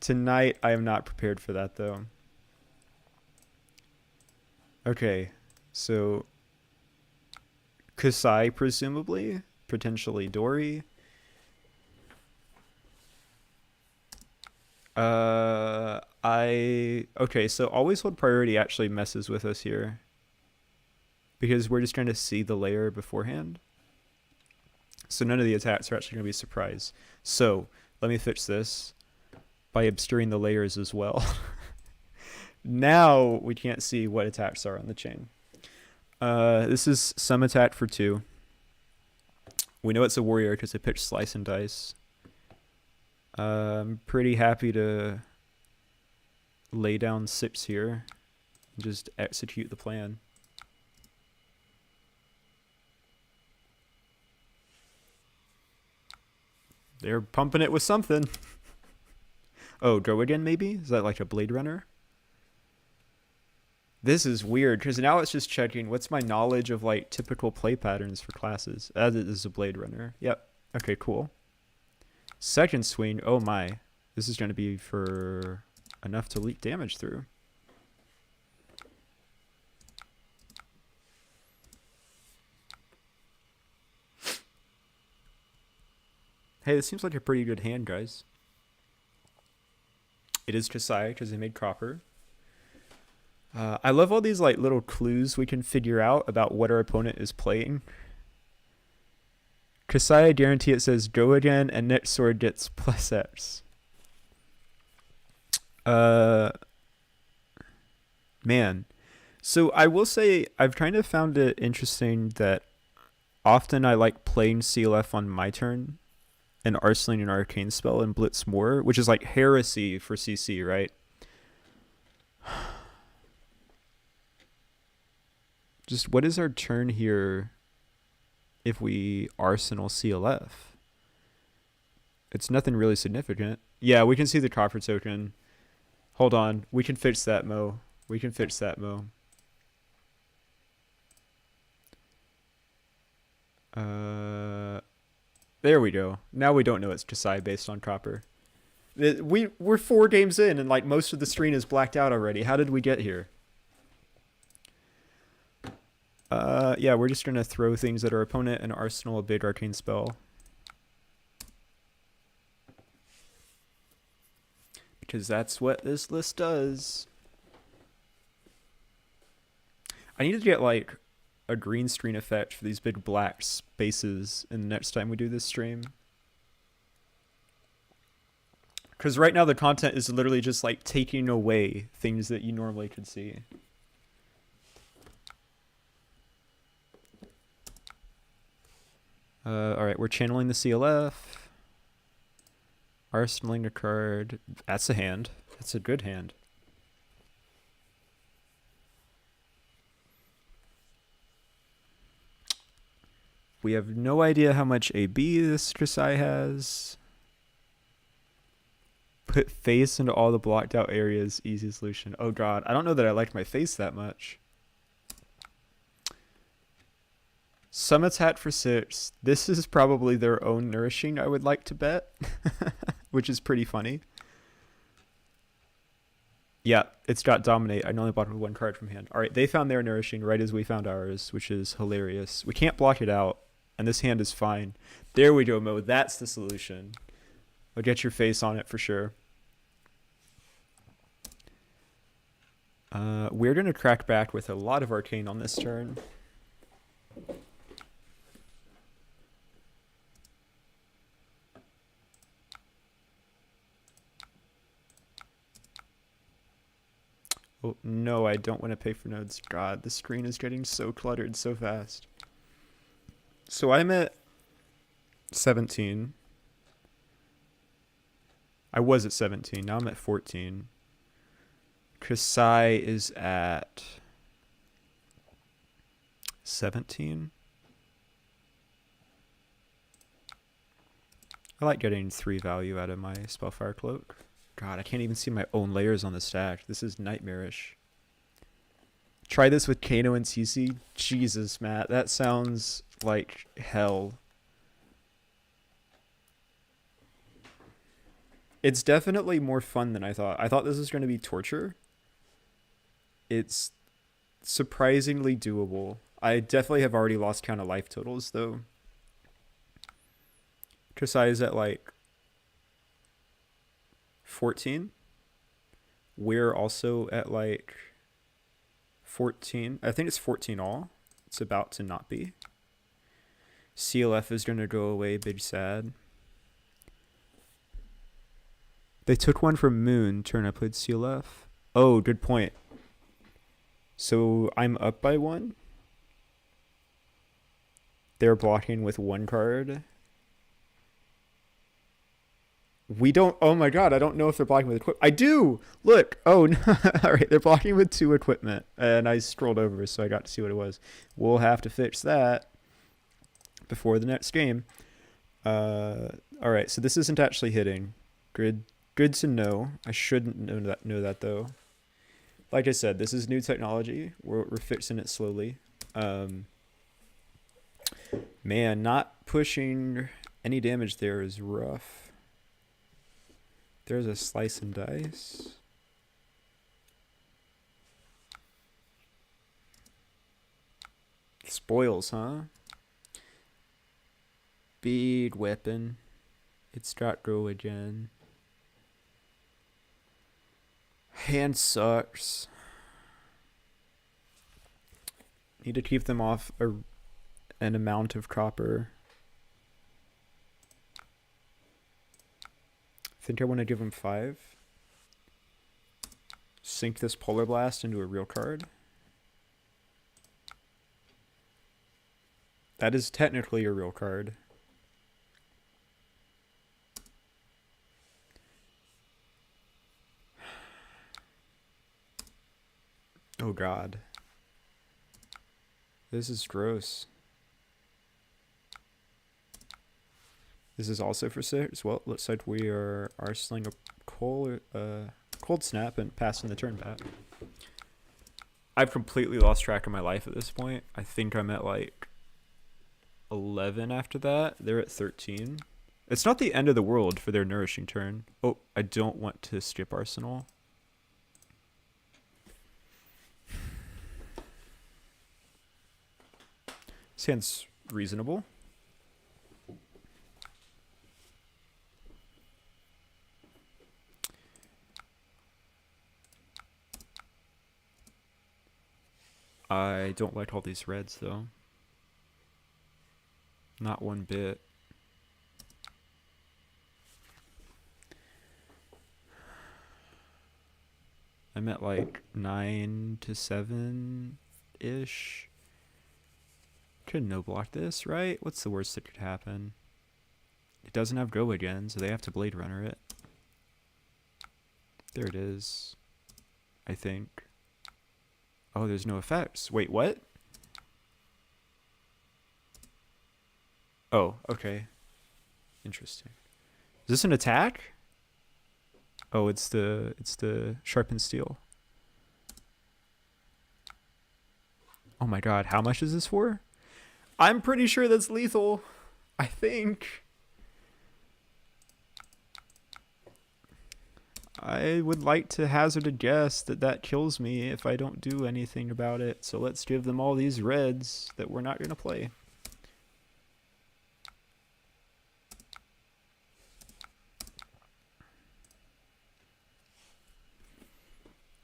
Tonight, I am not prepared for that, though. Okay. So, Kassai, presumably. Potentially Dory. Okay, so always hold priority actually messes with us here. Because we're just trying to see the layer beforehand. So none of the attacks are actually going to be a surprise. So, let me fix this by obscuring the layers as well. Now, we can't see what attacks are on the chain. This is some attack for 2. We know it's a warrior because I picked Slice and Dice. I'm pretty happy to lay down 6 here and just execute the plan. They're pumping it with something. Oh, Droigan maybe? Is that like a Blade Runner? This is weird, because now it's just checking what's my knowledge of like typical play patterns for classes. As it is a Blade Runner. Yep. Okay, cool. Second swing. Oh my. This is going to be for enough to leak damage through. Hey, this seems like a pretty good hand, guys. It is Kassai, because they made copper. I love all these like little clues we can figure out about what our opponent is playing. Kassai, I guarantee it says go again, and next sword gets +X. Man. So I will say I've kind of found it interesting that often I like playing CLF on my turn and arsenaling an arcane spell and blitz more, which is like heresy for CC, right? Just what is our turn here if we arsenal CLF? It's nothing really significant. Yeah, we can see the copper token. Hold on. We can fix that, Mo. We can fix that, Mo. There we go. Now we don't know it's Kassai based on copper. We're 4 games in and like most of the screen is blacked out already. How did we get here? Yeah, we're just gonna throw things at our opponent and arsenal a big arcane spell. Because that's what this list does. I need to get like a green screen effect for these big black spaces in the next time we do this stream. Because right now the content is literally just like taking away things that you normally could see. Alright, we're channeling the CLF. Arsenaling a card. That's a hand. That's a good hand. We have no idea how much AB this Kassai has. Put face into all the blocked out areas. Easy solution. Oh god, I don't know that I liked my face that much. Summit's hat for 6. This is probably their own nourishing, I would like to bet. Which is pretty funny. Yeah, it's got dominate. I only bought 1 card from hand. Alright, they found their nourishing right as we found ours, which is hilarious. We can't block it out, and this hand is fine. There we go, Mo. That's the solution. I'll get your face on it for sure. We're going to crack back with a lot of arcane on this turn. Oh, no, I don't want to pay for nodes. God, the screen is getting so cluttered so fast. So I'm at 17. I was at 17. Now I'm at 14. Kassai is at 17. I like getting 3 value out of my Spellfire Cloak. God, I can't even see my own layers on the stack. This is nightmarish. Try this with Kano and CC. Jesus, Matt, that sounds like hell. It's definitely more fun than I thought. I thought this was going to be torture. It's surprisingly doable. I definitely have already lost count of life totals, though. Kassai is at like 14. We're also at like 14. I think it's 14 all. It's about to not be. CLF is going to go away, big sad. They took 1 from Moon. Turn I played CLF. Oh, good point. So I'm up by 1. They're blocking with 1 card. We don't. Oh my god, I don't know if they're blocking with equipment. I do! Look! Oh, no. Alright, they're blocking with 2 equipment. And I scrolled over, so I got to see what it was. We'll have to fix that before the next game. Alright, so this isn't actually hitting. Good to know. I shouldn't know that though. Like I said, this is new technology. We're fixing it slowly. Man, not pushing any damage there is rough. There's a slice and dice. Spoils, huh? Big weapon. It's got go again. Hand sucks. Need to keep them off an amount of copper. I think I want to give them 5. Sink this Polar Blast into a real card. That is technically a real card. Oh god. This is gross. This is also for 6. Well, looks like we are arsenaling a cold snap and passing the turn back. I've completely lost track of my life at this point. I think I'm at like 11 after that. They're at 13. It's not the end of the world for their nourishing turn. Oh, I don't want to skip Arsenal. This hand's reasonable. I don't like all these reds, though. Not one bit. I'm at like 9 to 7-ish. Could no block this, right? What's the worst that could happen? It doesn't have go again, so they have to Blade Runner it. There it is. I think. Oh, there's no effects. Wait, what? Oh, okay. Interesting. Is this an attack? Oh, it's the sharpened steel. Oh my god, how much is this for? I'm pretty sure that's lethal. I think. I would like to hazard a guess that that kills me if I don't do anything about it. So let's give them all these reds that we're not going to play.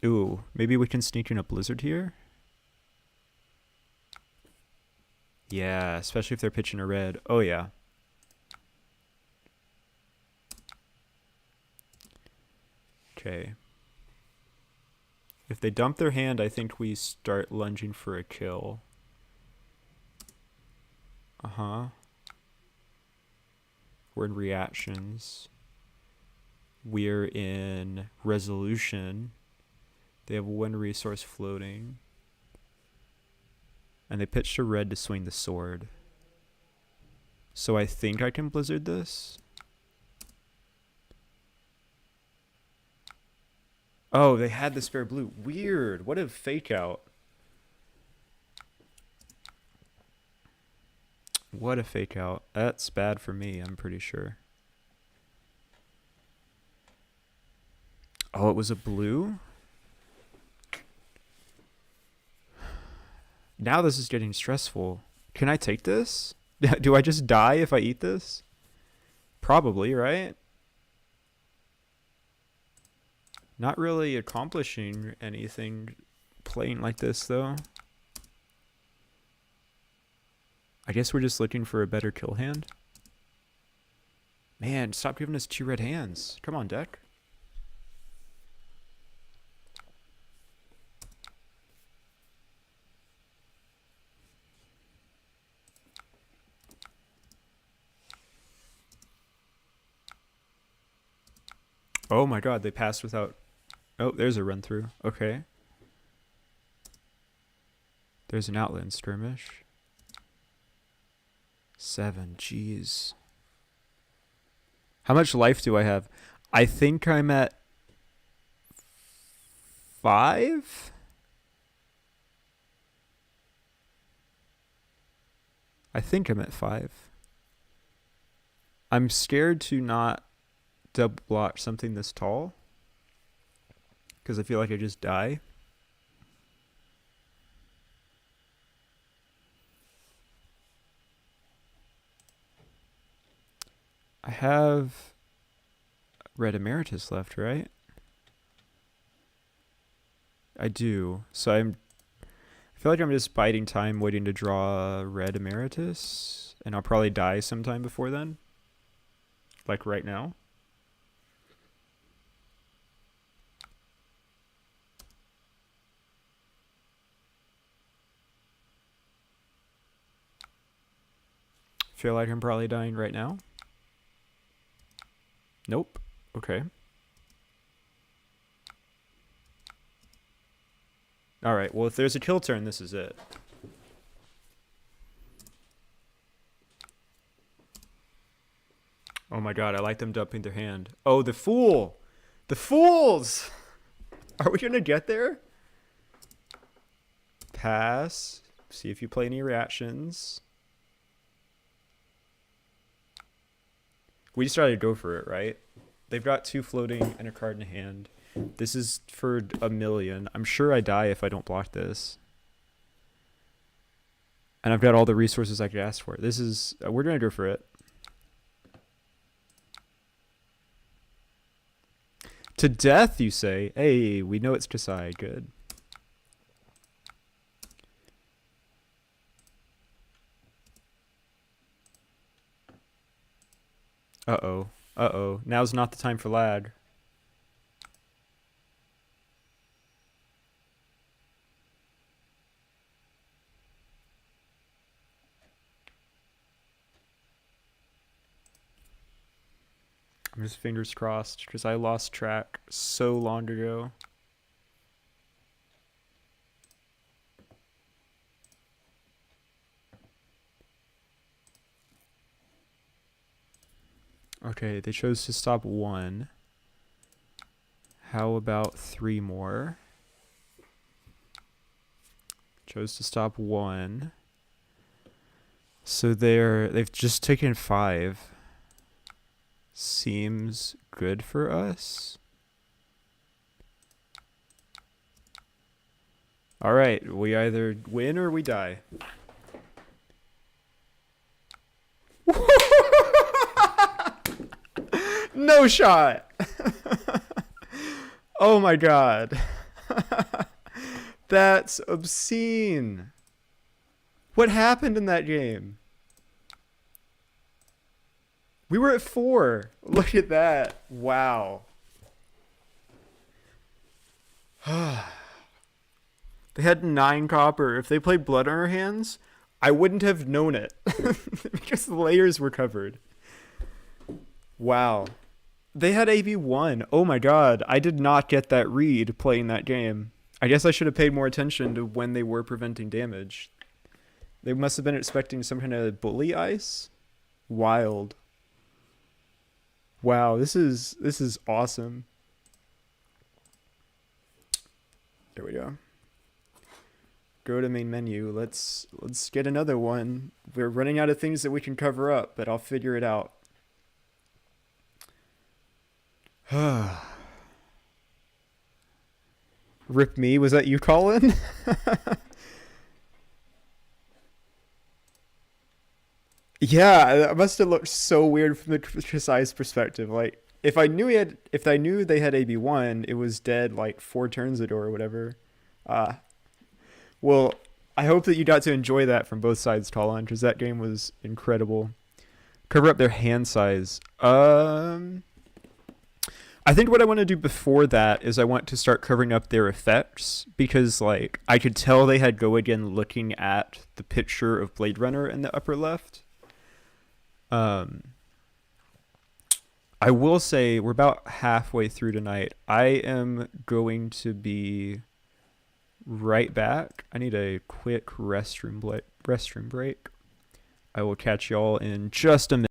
Ooh, maybe we can sneak in a blizzard here? Yeah, especially if they're pitching a red. Oh, yeah. Okay. If they dump their hand, I think we start lunging for a kill. Uh-huh. We're in reactions. We're in resolution. They have one resource floating. And they pitched a red to swing the sword. So I think I can blizzard this. Oh, they had the spare blue. Weird. What a fake out. What a fake out. That's bad for me, I'm pretty sure. Oh, it was a blue? Now this is getting stressful. Can I take this? Do I just die if I eat this? Probably, right? Not really accomplishing anything playing like this, though. I guess we're just looking for a better kill hand. Man, stop giving us 2 red hands. Come on, deck. Oh my god, they passed without... Oh, there's a run through. Okay. There's an outland skirmish. 7, jeez. How much life do I have? I think I'm at 5? I think I'm at 5. I'm scared to not double block something this tall, because I feel like I just die. I have red emeritus left, right? I do. So I feel like I'm just biding time, waiting to draw red emeritus, and I'll probably die sometime before then, like right now. Feel like I'm probably dying right now. Nope. Okay. Alright, well if there's a kill turn, this is it. Oh my god, I like them dumping their hand. Oh, the fool! The fools! Are we gonna get there? Pass. See if you play any reactions. We just try to go for it, right? They've got 2 floating and a card in hand. This is for a million. I'm sure I die if I don't block this. And I've got all the resources I could ask for. This is... we're going to go for it. To death, you say? Hey, we know it's Kassai. Good. Uh-oh. Uh-oh. Now's not the time for lag. I'm just fingers crossed because I lost track so long ago. Okay, they chose to stop 1. How about 3 more? Chose to stop 1. So they've just taken 5. Seems good for us. All right, we either win or we die. No shot. Oh my god. That's obscene. What happened in that game? We were at 4. Look at that. Wow. They had 9 copper. If they played blood on our hands, I wouldn't have known it. Because the layers were covered. Wow. They had AB1. Oh my god. I did not get that read playing that game. I guess I should have paid more attention to when they were preventing damage. They must have been expecting some kind of bully ice. Wild. Wow, this is awesome. There we go. Go to main menu. Let's get another one. We're running out of things that we can cover up, but I'll figure it out. Rip me, was that you, Colin? Yeah, that must have looked so weird from the Kassai's perspective. Like, if I knew they had AB1, it was dead like 4 turns ago or whatever. Well, I hope that you got to enjoy that from both sides, Colin, because that game was incredible. Cover up their hand size. I think what I want to do before that is I want to start covering up their effects, because like I could tell they had Go Again looking at the picture of Blade Runner in the upper left. I will say we're about halfway through tonight. I am going to be right back. I need a quick restroom break. I will catch y'all in just a minute.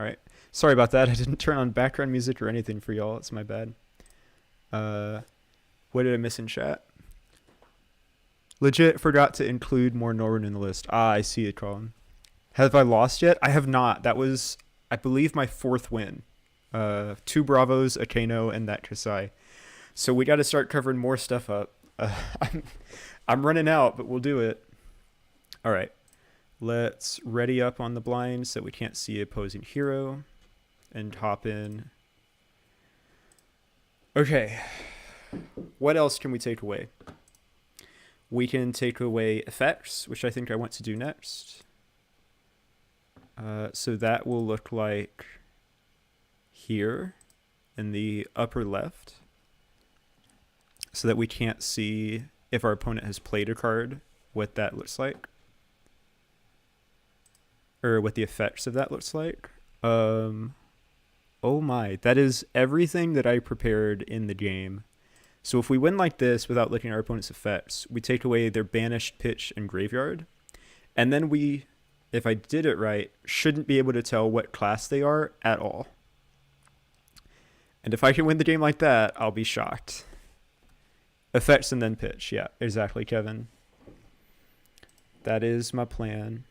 All right. Sorry about that. I didn't turn on background music or anything for y'all. It's my bad. What did I miss in chat? Legit forgot to include more Norrøn in the list. Ah, I see it, Colin. Have I lost yet? I have not. That was, I believe, my 4th win. 2 Bravos, a Kano, and that Kassai. So we got to start covering more stuff up. I'm running out, but we'll do it. All right. Let's ready up on the blind so we can't see opposing hero and hop in. Okay. What else can we take away? We can take away effects, which I think I want to do next. So that will look like here in the upper left, so that we can't see if our opponent has played a card, what that looks like, or what the effects of that looks like. Oh my, that is everything that I prepared in the game. So if we win like this without looking at our opponent's effects, we take away their banished, pitch, and graveyard. And then we, if I did it right, shouldn't be able to tell what class they are at all. And if I can win the game like that, I'll be shocked. Effects and then pitch. Yeah, exactly, Kevin. That is my plan.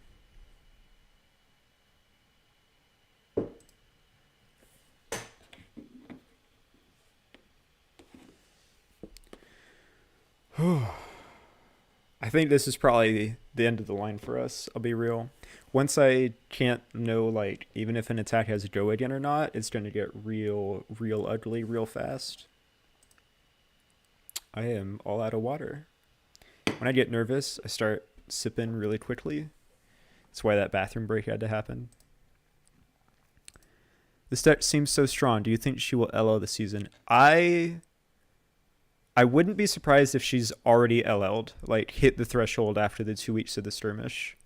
I think this is probably the end of the line for us. I'll be real. Once I can't know, like, even if an attack has a go again or not, it's going to get real ugly real fast. I am all out of water. When I get nervous, I start sipping really quickly. That's why that bathroom break had to happen. This deck seems so strong. Do you think she will LL this season? I wouldn't be surprised if she's already LL'd, like hit the threshold after the 2 weeks of the skirmish.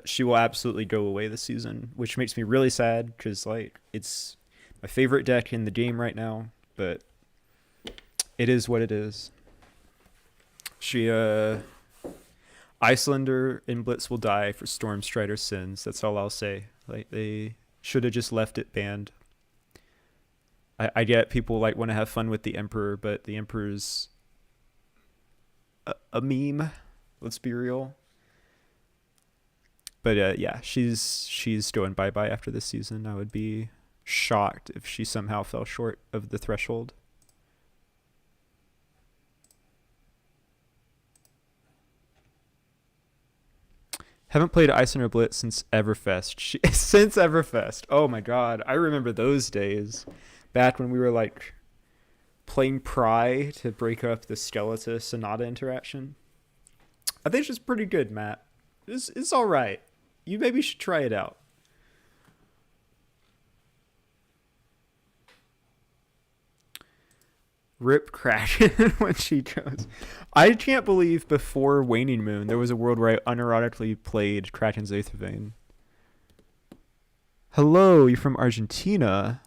She will absolutely go away this season, which makes me really sad because, like, it's my favorite deck in the game right now, but it is what it is. She, Iyslander in Blitz will die for Stormstrider's sins. That's all I'll say. Like, they should have just left it banned. I get people like want to have fun with the Emperor, but the Emperor's a meme. Let's be real. But yeah, she's going bye-bye after this season. I would be shocked if she somehow fell short of the threshold. Haven't played Iyslander Blitz since Everfest. Since Everfest. Oh my god, I remember those days. Back when we were like playing Pry to break up the Skeletor Sonata interaction. I think it's pretty good, Matt. It's all right. You maybe should try it out. Rip Kraken when she goes. I can't believe before Waning Moon there was a world where I unironically played Kraken's Aether Vein. Hello, you're from Argentina.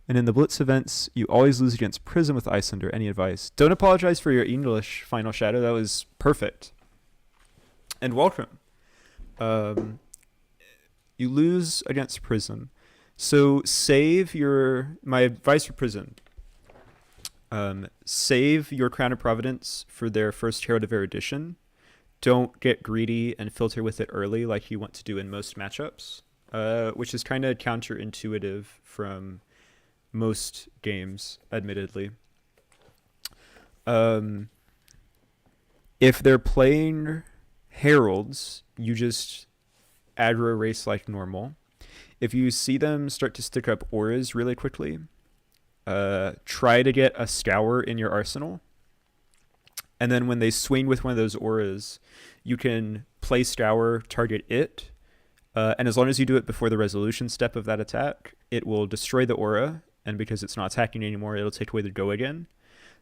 And in the Blitz events, you always lose against Prism with Iyslander. Any advice? Don't apologize for your English, Final Shadow. That was perfect. And welcome. You lose against Prism. So save my advice for Prism. Save your Crown of Providence for their first Herald of Erudition. Don't get greedy and filter with it early like you want to do in most matchups, which is kind of counterintuitive from most games, admittedly. If they're playing Heralds, you just aggro race like normal. If you see them start to stick up auras really quickly, try to get a Scour in your arsenal. And then when they swing with one of those auras, you can play Scour, target it, and as long as you do it before the resolution step of that attack, it will destroy the aura, and because it's not attacking anymore, it'll take away the go again.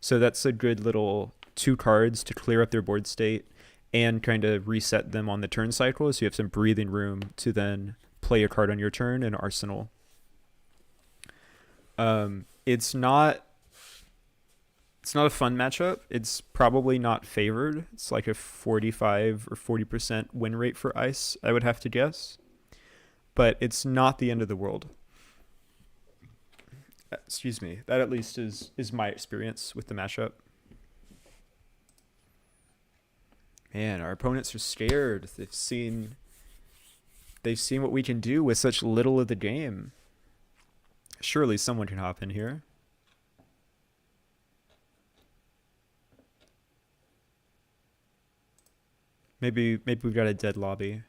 So that's a good little 2 cards to clear up their board state and kind of reset them on the turn cycle, so you have some breathing room to then play a card on your turn in Arsenal. It's not a fun matchup. It's probably not favored. It's like a 45 or 40% win rate for Ice, I would have to guess. but it's not the end of the world. Excuse me. That at least is my experience with the matchup. Man, our opponents are scared. They've seen what we can do with such little of the game. Surely someone can hop in here. Maybe we've got a dead lobby.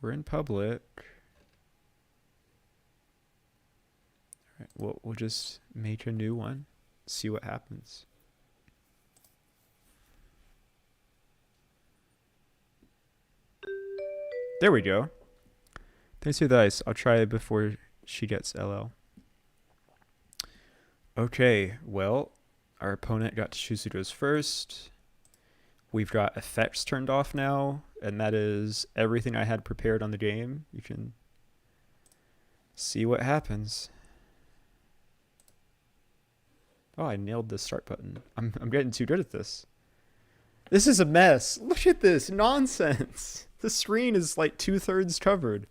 We're in public. All right, we'll just make a new one. See what happens. There we go. Thanks for the ice. I'll try it before she gets LL. Okay, well, our opponent got to choose who goes first. We've got effects turned off now, and that is everything I had prepared on the game. You can see what happens. Oh, I nailed the start button. I'm getting too good at this. This is a mess. Look at this nonsense. The screen is like 2/3 covered.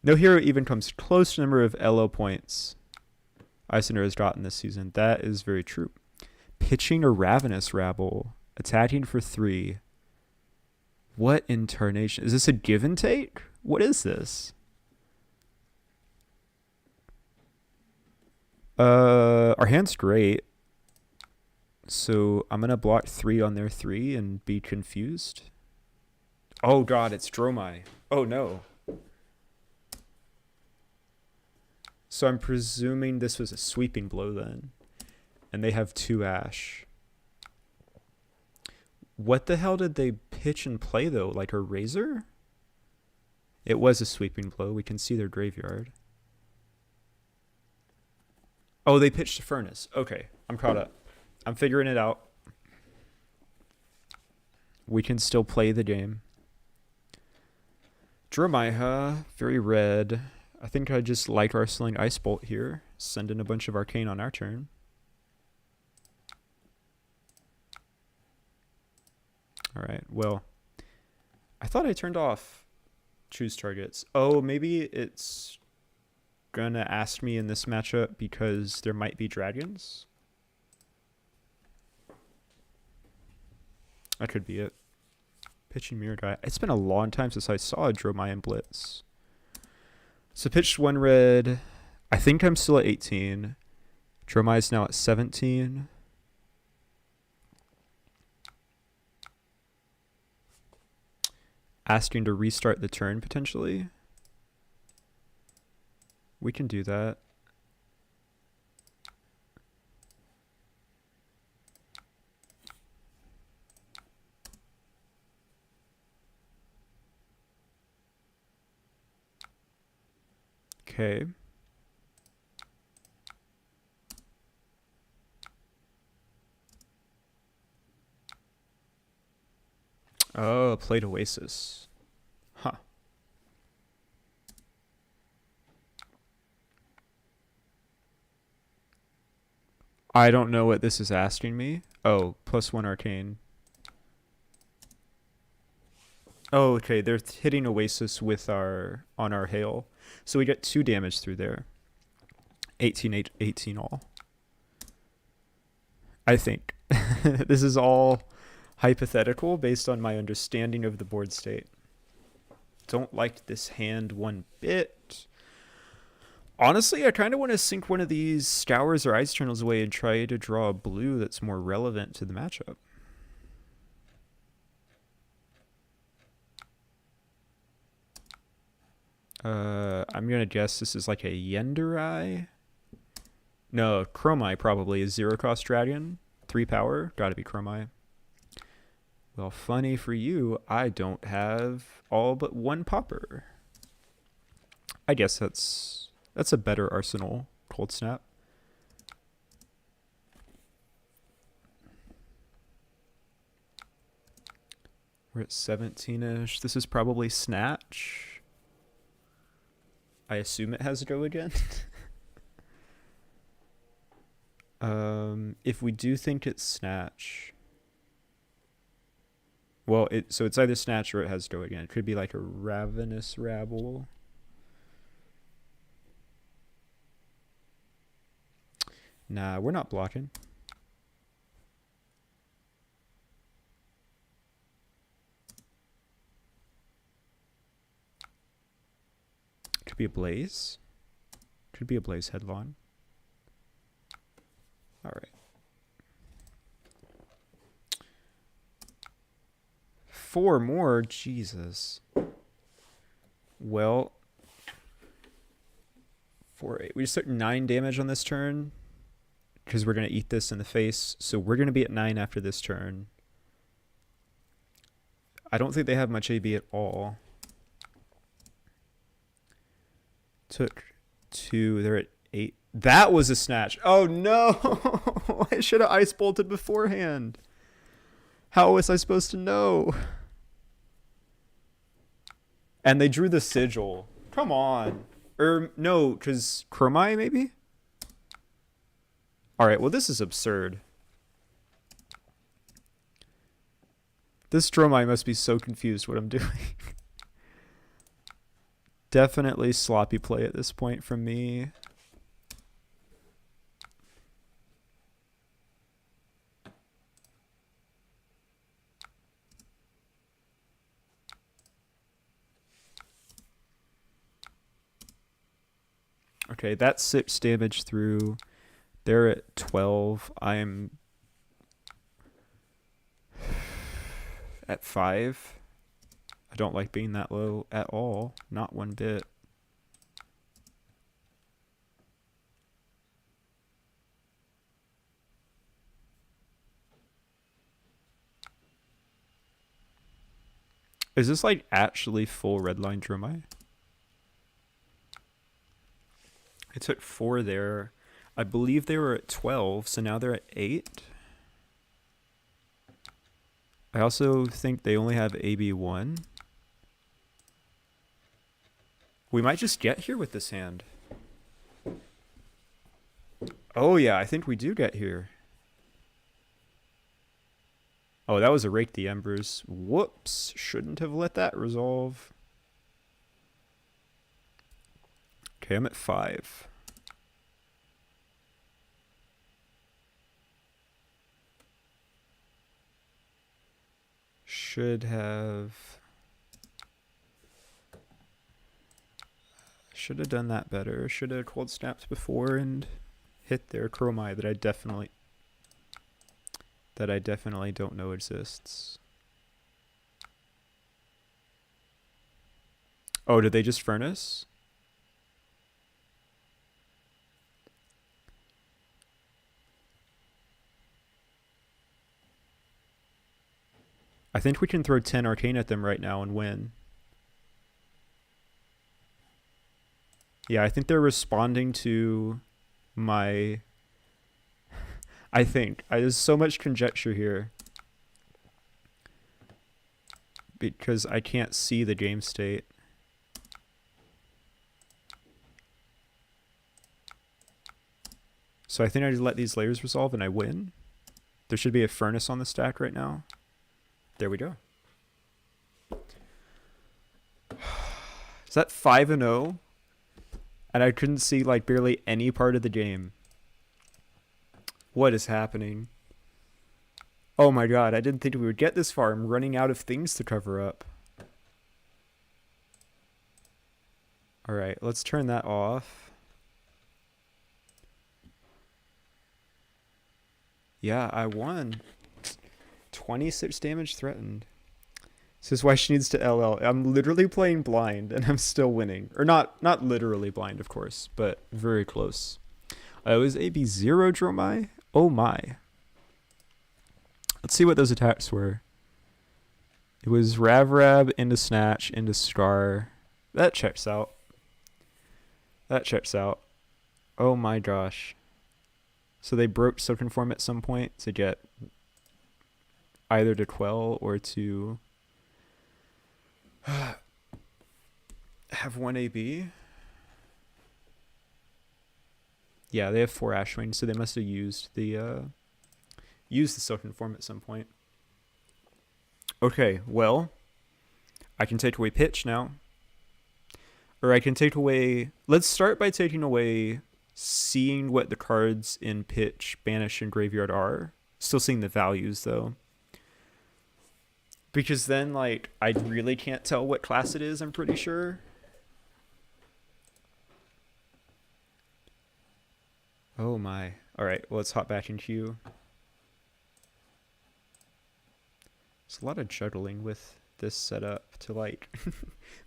No hero even comes close to the number of LO points Iyslander has gotten this season. That is very true. Pitching a Ravenous Rabble. Attacking for 3. What in tarnation? Is this a give and take? What is this? Our hand's great. So I'm going to block 3 on their 3 and be confused. Oh god, it's Dromai. Oh no. So I'm presuming this was a sweeping blow then. And they have 2 Ash. What the hell did they pitch and play though? Like a Razor? It was a sweeping blow. We can see their graveyard. Oh, they pitched a Furnace. Okay, I'm caught up. I'm figuring it out. We can still play the game. Dromai, huh? Very red. I think I just like arsenaling Ice Bolt here. Send in a bunch of Arcane on our turn. Alright, well. I thought I turned off choose targets. Oh, maybe it's gonna ask me in this matchup because there might be dragons? That could be it. Pitching Mirror Guy. It's been a long time since I saw a Dromai and Blitz. So pitched 1 red. I think I'm still at 18. Dromai's now at 17. Asking to restart the turn potentially. We can do that. Okay. Oh, played Oasis. Huh. I don't know what this is asking me. Oh, +1 Arcane. Oh, okay. They're hitting Oasis with on our hail. So we get 2 damage through there. 18 all. I think. This is all hypothetical based on my understanding of the board state. Don't like this hand one bit. Honestly, I kind of want to sink one of these Scours or Ice Channels away and try to draw a blue that's more relevant to the matchup. I'm going to guess this is like a Yenderai. No, Chromai probably is 0-cost dragon. 3 power. Gotta be Chromai. Well, funny for you, I don't have all but 1 popper. I guess that's a better arsenal. Cold Snap. We're at 17-ish. This is probably Snatch. I assume it has go again. If we do think it's Snatch, Well, so it's either Snatch or it has Doe again. It could be like a Ravenous Rabble. Nah, we're not blocking. Could be a Blaze. Could be a Blaze Headlong. All right. 4 more, Jesus. Well, 4-8. We just took 9 damage on this turn because we're gonna eat this in the face. So we're gonna be at 9 after this turn. I don't think they have much AB at all. Took 2. They're at 8. That was a Snatch. Oh no! I should have Ice Bolted beforehand. How was I supposed to know? And they drew the Sigil. Come on. Or no, because Dromai maybe? Alright, well this is absurd. This Dromai must be so confused what I'm doing. Definitely sloppy play at this point from me. Okay, that's 6 damage through. They're at 12. I'm at 5. I don't like being that low at all. Not one bit. Is this like actually full redline Dromai? I took 4 there. I believe they were at 12, so now they're at 8. I also think they only have AB1. We might just get here with this hand. Oh yeah, I think we do get here. Oh, that was a Rake the Embers. Whoops. Shouldn't have let that resolve. Okay, I'm at 5. Should have done that better. Should have cold snapped before and hit their Dromai that I definitely don't know exists. Oh, did they just furnace? I think we can throw 10 Arcane at them right now and win. Yeah, I think they're responding to my... I think. There's so much conjecture here. Because I can't see the game state. So I think I just let these layers resolve and I win. There should be a furnace on the stack right now. There we go. Is that 5-0? And I couldn't see like barely any part of the game. What is happening? Oh my god, I didn't think we would get this far. I'm running out of things to cover up. Alright, let's turn that off. Yeah, I won. 26 damage threatened. This is why she needs to LL. I'm literally playing blind and I'm still winning. Or not literally blind, of course, but very close. It was AB0 Dromai. Oh my. Let's see what those attacks were. It was Ravrab into Snatch into Scar. That checks out. That checks out. Oh my gosh. So they broke Silken Form at some point to get either to quell or to have 1 AB. Yeah, they have 4 Ashwing, so they must have used the Silken Form at some point. Okay, well, I can take away pitch now. Or I can take away... Let's start by taking away seeing what the cards in pitch, banish, and graveyard are. Still seeing the values, though. Because then, like, I really can't tell what class it is, I'm pretty sure. Oh my. Alright, well, let's hop back in queue. There's a lot of juggling with this setup to, like,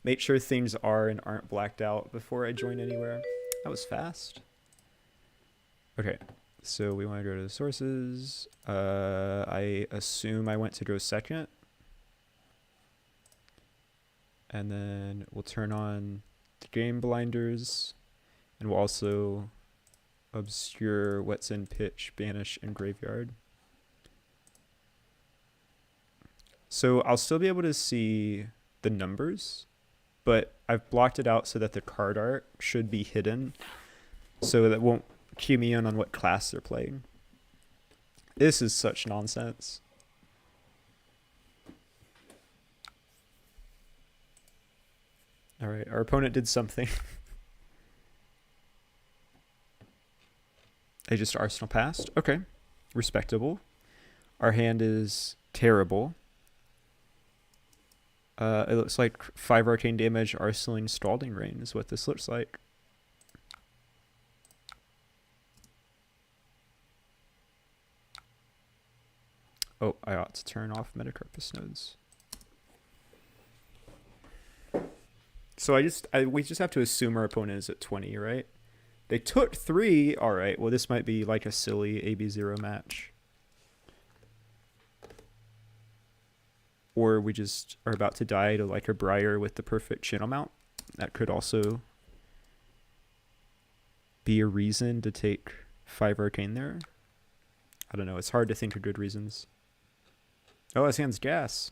make sure things are and aren't blacked out before I join anywhere. That was fast. Okay, so we want to go to the sources. I assume I went to go second. And then we'll turn on the game blinders. And we'll also obscure what's in pitch, banish, and graveyard. So I'll still be able to see the numbers, but I've blocked it out so that the card art should be hidden, so that won't cue me in on what class they're playing. This is such nonsense. All right, our opponent did something. They just Arsenal passed. Okay, respectable. Our hand is terrible. It looks like 5 arcane damage, Arsenal Scalding Rain is what this looks like. Oh, I ought to turn off Metacarpus nodes. So we just have to assume our opponent is at 20, right? They took 3. All right, well, this might be like a silly AB0 match. Or we just are about to die to like a Briar with the perfect channel mount. That could also be a reason to take 5 arcane there. I don't know. It's hard to think of good reasons. Oh, his hand's gas.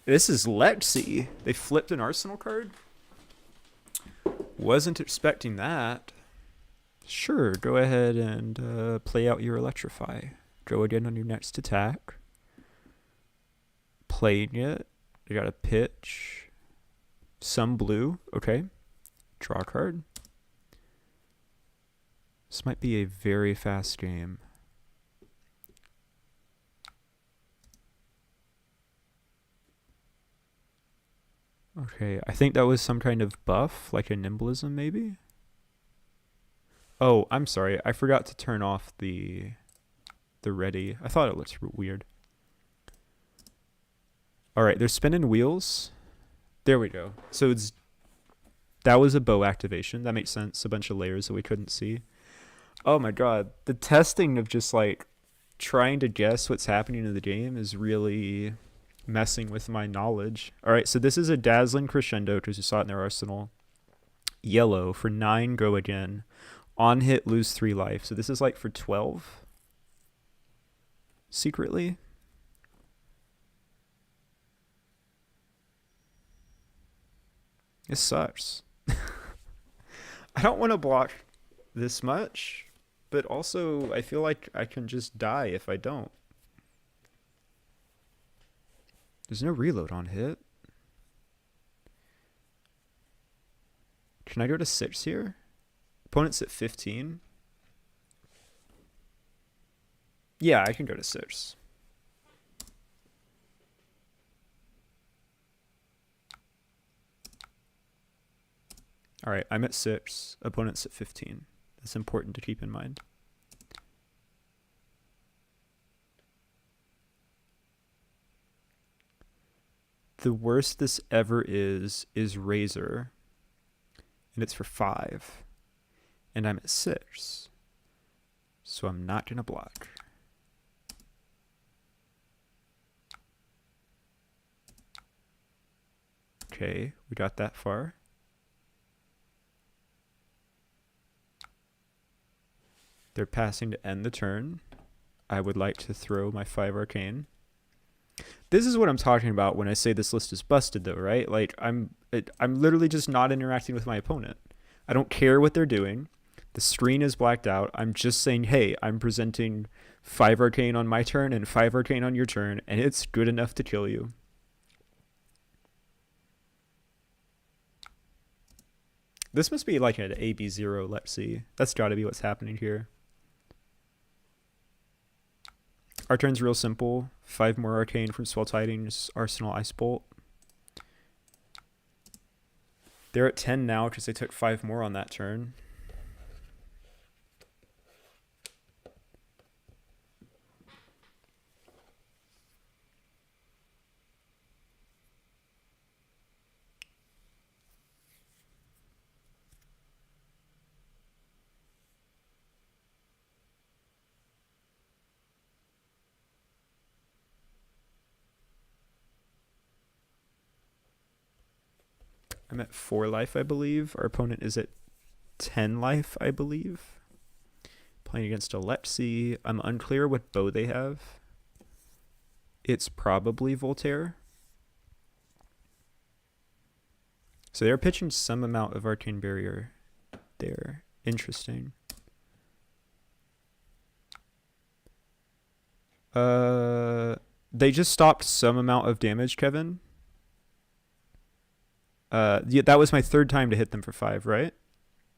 This is Lexi. They flipped an Arsenal card? Wasn't expecting that. Sure, go ahead and play out your Electrify. Go again on your next attack. Playing it. You got a pitch. Some blue. Okay. Draw a card. This might be a very fast game. Okay, I think that was some kind of buff, like a nimblism maybe? Oh, I'm sorry. I forgot to turn off the ready. I thought it looked weird. All right, they're spinning wheels. There we go. So that was a bow activation. That makes sense. A bunch of layers that we couldn't see. Oh my god. The testing of just like trying to guess what's happening in the game is really messing with my knowledge. All right, so this is a Dazzling Crescendo because you saw it in their arsenal. Yellow for 9, go again. On hit, lose 3 life. So this is like for 12. Secretly. This sucks. I don't want to block this much, but also I feel like I can just die if I don't. There's no reload on hit. Can I go to 6 here? Opponent's at 15. Yeah, I can go to 6. All right, I'm at 6. Opponent's at 15. That's important to keep in mind. The worst this ever is Razor. And it's for 5. And I'm at 6. So I'm not going to block. Okay, we got that far. They're passing to end the turn. I would like to throw my 5 arcane. This is what I'm talking about when I say this list is busted, though, right? Like, I'm literally just not interacting with my opponent. I don't care what they're doing. The screen is blacked out. I'm just saying, hey, I'm presenting 5 arcane on my turn and 5 arcane on your turn, and it's good enough to kill you. This must be like an AB0 Lexi. That's gotta be what's happening here. Our turn's real simple. 5 more arcane from Swell Tidings, Arsenal, Ice Bolt. They're at 10 now because they took 5 more on that turn. I'm at 4 life, I believe. Our opponent is at 10 life, I believe. Playing against a Lexi. I'm unclear what bow they have. It's probably Voltaire. So they're pitching some amount of Arcane Barrier there. Interesting. They just stopped some amount of damage, Kevin. Yeah, that was my 3rd time to hit them for 5, right?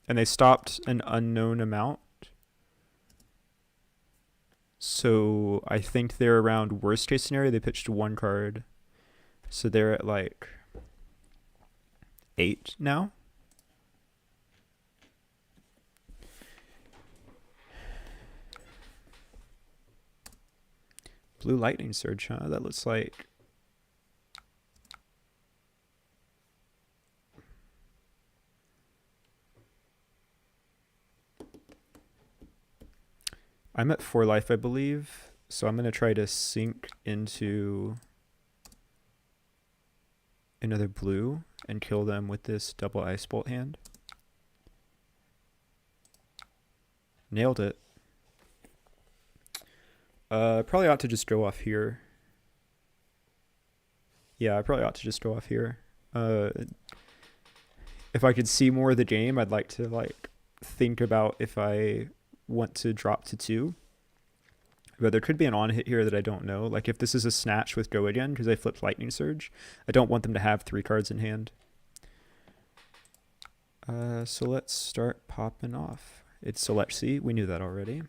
And they stopped an unknown amount. So I think they're around worst case scenario. They pitched 1 card. So they're at like 8 now. Blue Lightning Surge, huh? That looks like... I'm at 4 life, I believe, so I'm going to try to sink into another blue and kill them with this double Ice Bolt hand. Nailed it. Probably ought to just go off here. Yeah, I probably ought to just go off here. If I could see more of the game, I'd like to like think about if I want to drop to 2, but there could be an on hit here that I don't know. Like if this is a snatch with go again because I flipped Lightning Surge, I don't want them to have 3 cards in hand. So let's start popping off. It's a Lexi. We knew that already.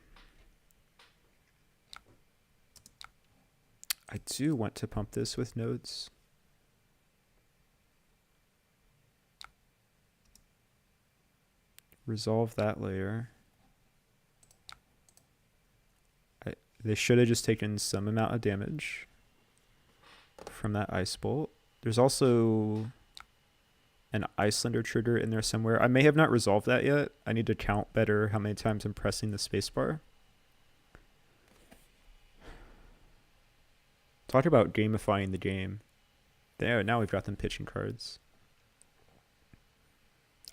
I do want to pump this with nodes. Resolve that layer. They should have just taken some amount of damage from that Ice Bolt. There's also an Iyslander trigger in there somewhere. I may have not resolved that yet. I need to count better how many times I'm pressing the spacebar. Talk about gamifying the game. There, now we've got them pitching cards.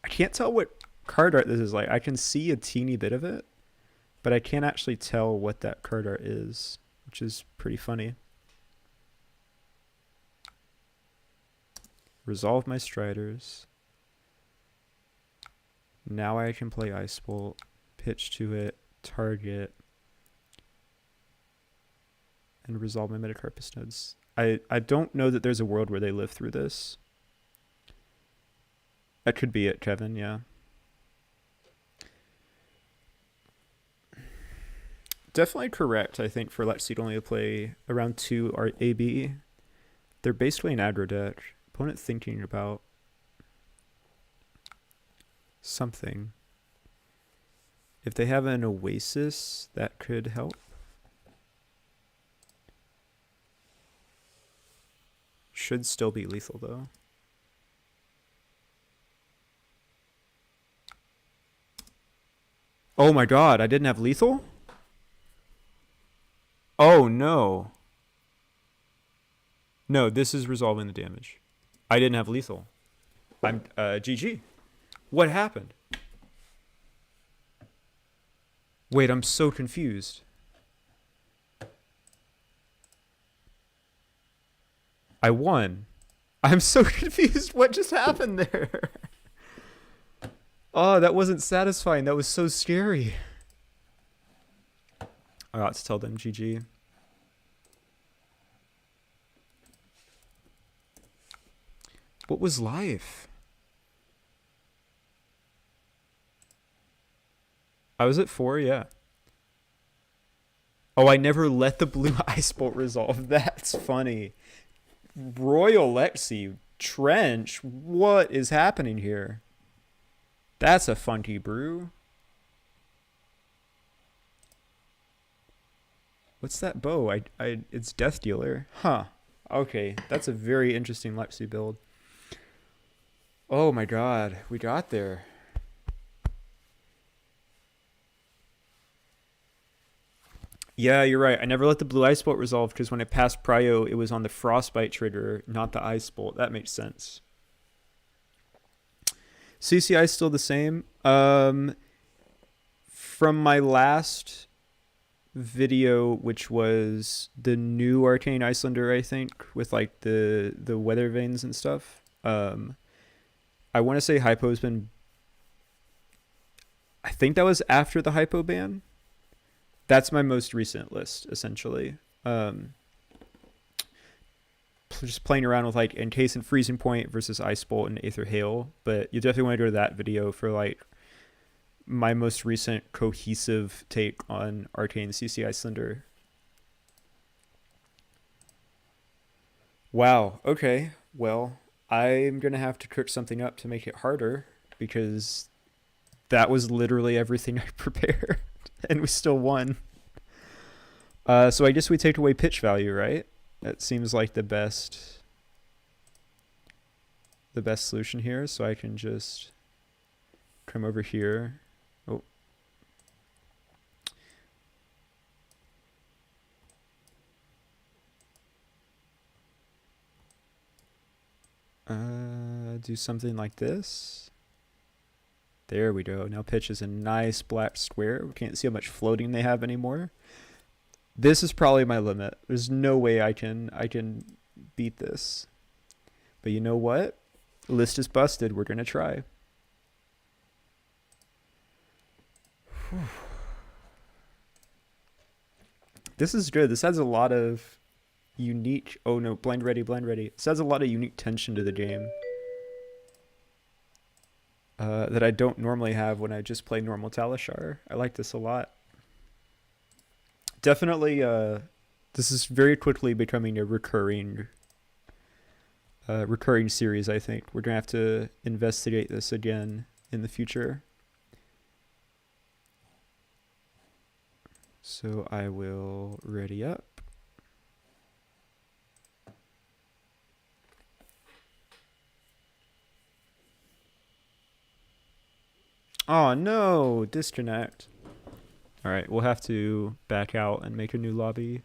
I can't tell what card art this is like. I can see a teeny bit of it, but I can't actually tell what that card art is, which is pretty funny. Resolve my Striders. Now I can play Ice Bolt, pitch to it, target, and resolve my Metacarpus nodes. I don't know that there's a world where they live through this. That could be it, Kevin, yeah. Definitely correct, I think, for Lexi to only play around 2 AB. They're basically an aggro deck. Opponent thinking about something. If they have an Oasis, that could help. Should still be lethal, though. Oh my god, I didn't have lethal? Oh no. No, this is resolving the damage. I didn't have lethal. I'm GG. What happened? Wait, I'm so confused. I won. I'm so confused. What just happened there? Oh, that wasn't satisfying. That was so scary. I ought to tell them GG. What was life? I was at 4, yeah. Oh, I never let the blue ice bolt resolve. That's funny. Royal Lexi, Trench, what is happening here? That's a funky brew. What's that bow? It's Death Dealer. Huh. Okay, that's a very interesting Lexi build. Oh my god, we got there. Yeah, you're right. I never let the blue ice bolt resolve because when it passed prio, it was on the frostbite trigger, not the ice bolt. That makes sense. CCI is still the same. From my last video, which was the new Arcane Iyslander, I think, with like the weather veins and stuff. I want to say hypo's been. I think that was after the hypo ban. That's my most recent list, essentially. Just playing around with like Encase and Freezing Point versus Ice Bolt and Aether Hail. But you definitely want to go to that video for like my most recent cohesive take on Arcane CC Iyslander. Wow. Okay. Well, I'm going to have to cook something up to make it harder because that was literally everything I prepared. And we still won. So I guess we take away pitch value, right? That seems like the best solution here. So I can just come over here. Oh. Do something like this. There we go. Now pitch is a nice black square. We can't see how much floating they have anymore. This is probably my limit. There's no way I can beat this. But you know what? List is busted. We're gonna try. Whew. This is good. This adds a lot of unique. Oh no, blind ready. This adds a lot of unique tension to the game. That I don't normally have when I just play normal Talishar. I like this a lot. Definitely, this is very quickly becoming a recurring series, I think. We're going to have to investigate this again in the future. So I will ready up. Oh no, disconnect. All right, we'll have to back out and make a new lobby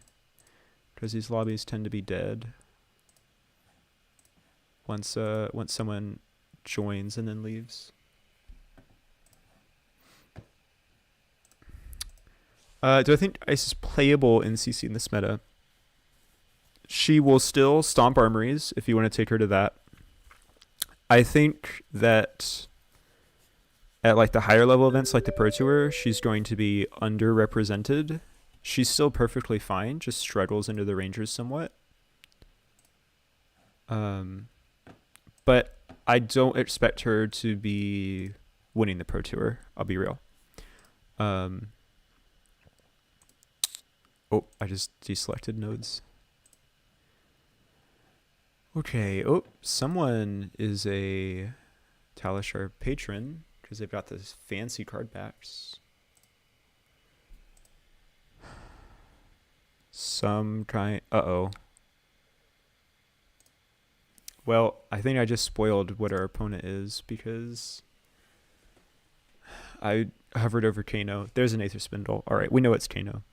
because these lobbies tend to be dead once someone joins and then leaves. Do I think Ice is playable in CC in this meta? She will still stomp armories if you want to take her to that. I think that at like the higher level events like the Pro Tour, she's going to be underrepresented. She's still perfectly fine, just struggles into the Rangers somewhat. But I don't expect her to be winning the Pro Tour, I'll be real. Oh, I just deselected nodes. Okay, oh, someone is a Talishar patron because they've got those fancy card packs. Some kind. Uh-oh. Well, I think I just spoiled what our opponent is because I hovered over Kano. There's an Aether Spindle. All right, we know it's Kano.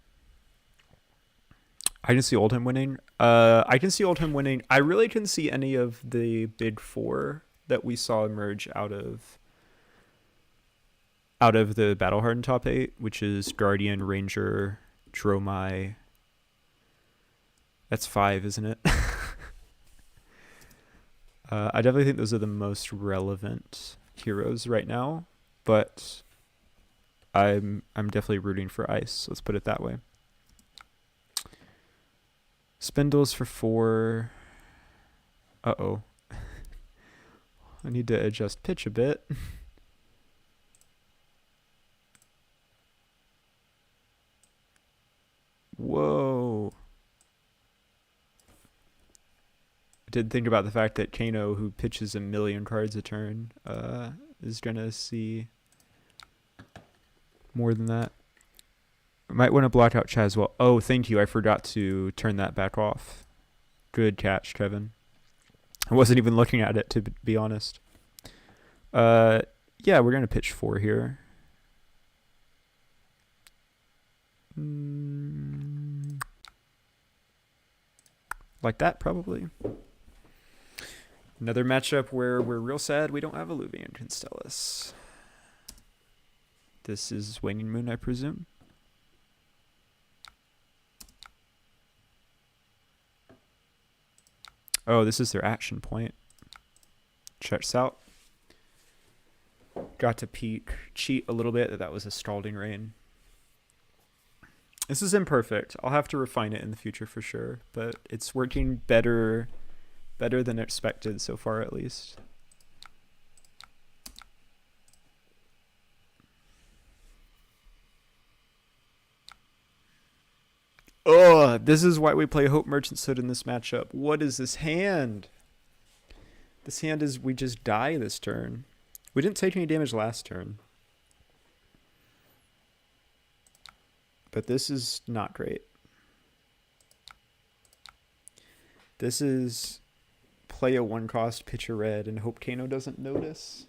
I can see Oldham winning. I can see Oldham winning. I really can see any of the big four that we saw emerge out of the Battle Hardened top 8, which is Guardian, Ranger, Dromai. That's 5, isn't it? I definitely think those are the most relevant heroes right now, but I'm definitely rooting for Ice. Let's put it that way. Spindles for 4. Uh-oh. I need to adjust pitch a bit. Whoa. I did think about the fact that Kano, who pitches 1,000,000 cards a turn, is gonna see more than that. I might want to block out Chaz well. Oh, thank you. I forgot to turn that back off. Good catch, Kevin. I wasn't even looking at it, to be honest. Yeah, we're gonna pitch 4 here. Like that, probably. Another matchup where we're real sad we don't have a Luvian Constellus. This is Waning Moon, I presume. Oh, this is their action point. Checks out. Got to cheat a little bit that was a Scalding Rain. This is imperfect. I'll have to refine it in the future for sure, but it's working better than expected so far, at least. Oh, this is why we play Hope Merchant's Hood in this matchup. What is this hand? This hand is we just die this turn. We didn't take any damage last turn. But this is not great. This is play a 1-cost, pitch a red, and hope Kano doesn't notice.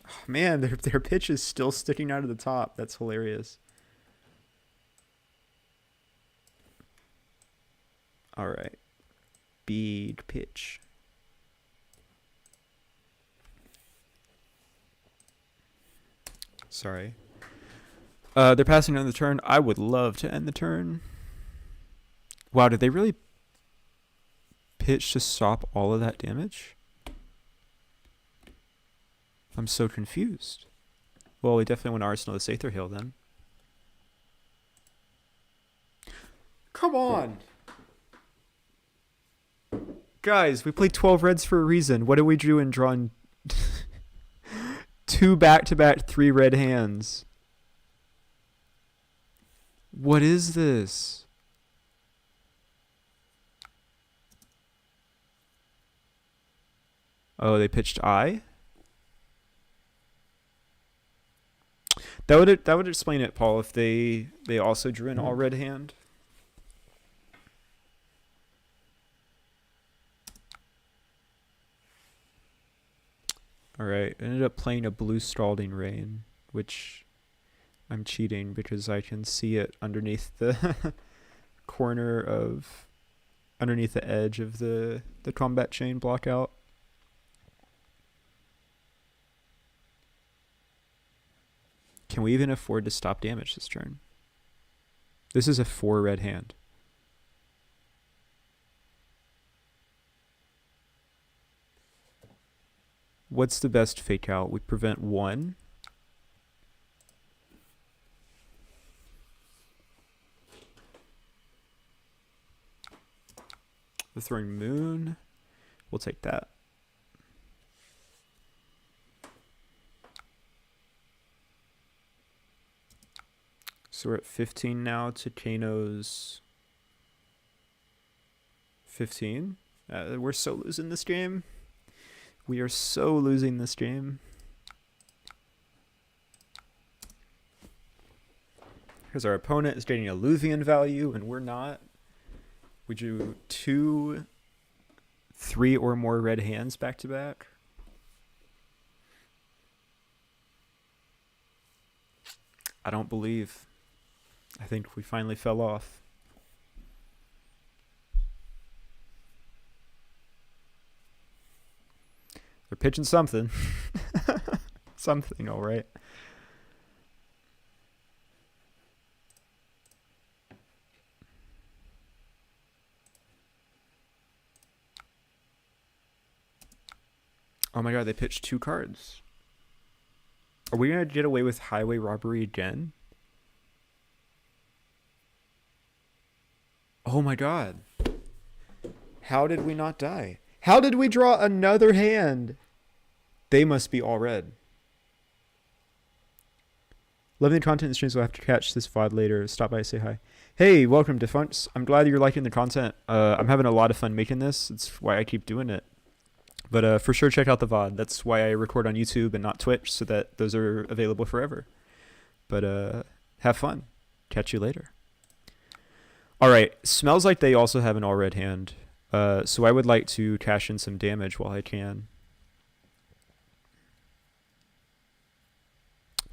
Oh, man, their pitch is still sticking out of the top. That's hilarious. All right. Big pitch. Sorry. They're passing on the turn. I would love to end the turn. Wow, did they really pitch to stop all of that damage? I'm so confused. Well, we definitely want Arsenal to Sather Hill then. Come on! Guys, we played 12 reds for a reason. What did we do in drawing 2 back-to-back 3 red hands? What is this? Oh, they pitched I? That would explain it, Paul, if they also drew an all red hand. Alright, ended up playing a blue Scalding Rain, which I'm cheating because I can see it underneath the underneath the edge of the combat chain blockout. Can we even afford to stop damage this turn? This is a 4 red hand. What's the best fake out? We prevent 1. We're throwing Moon. We'll take that. So we're at 15 now to Kano's 15. We're so losing this game. We are so losing this game. Because our opponent is getting a Luvian value and we're not. We drew 2, 3 or more red hands back to back. I don't believe. I think we finally fell off. They're pitching something. Something, all right. Oh my god, they pitched 2 cards. Are we gonna get away with highway robbery again? Oh my god. How did we not die? How did we draw another hand? They must be all red. Loving the content in streams. We'll have to catch this VOD later. Stop by, say hi. Hey, welcome, Defunts. I'm glad you're liking the content. I'm having a lot of fun making this. That's why I keep doing it. But for sure, check out the VOD. That's why I record on YouTube and not Twitch, so that those are available forever. But have fun. Catch you later. All right. Smells like they also have an all red hand. So I would like to cash in some damage while I can.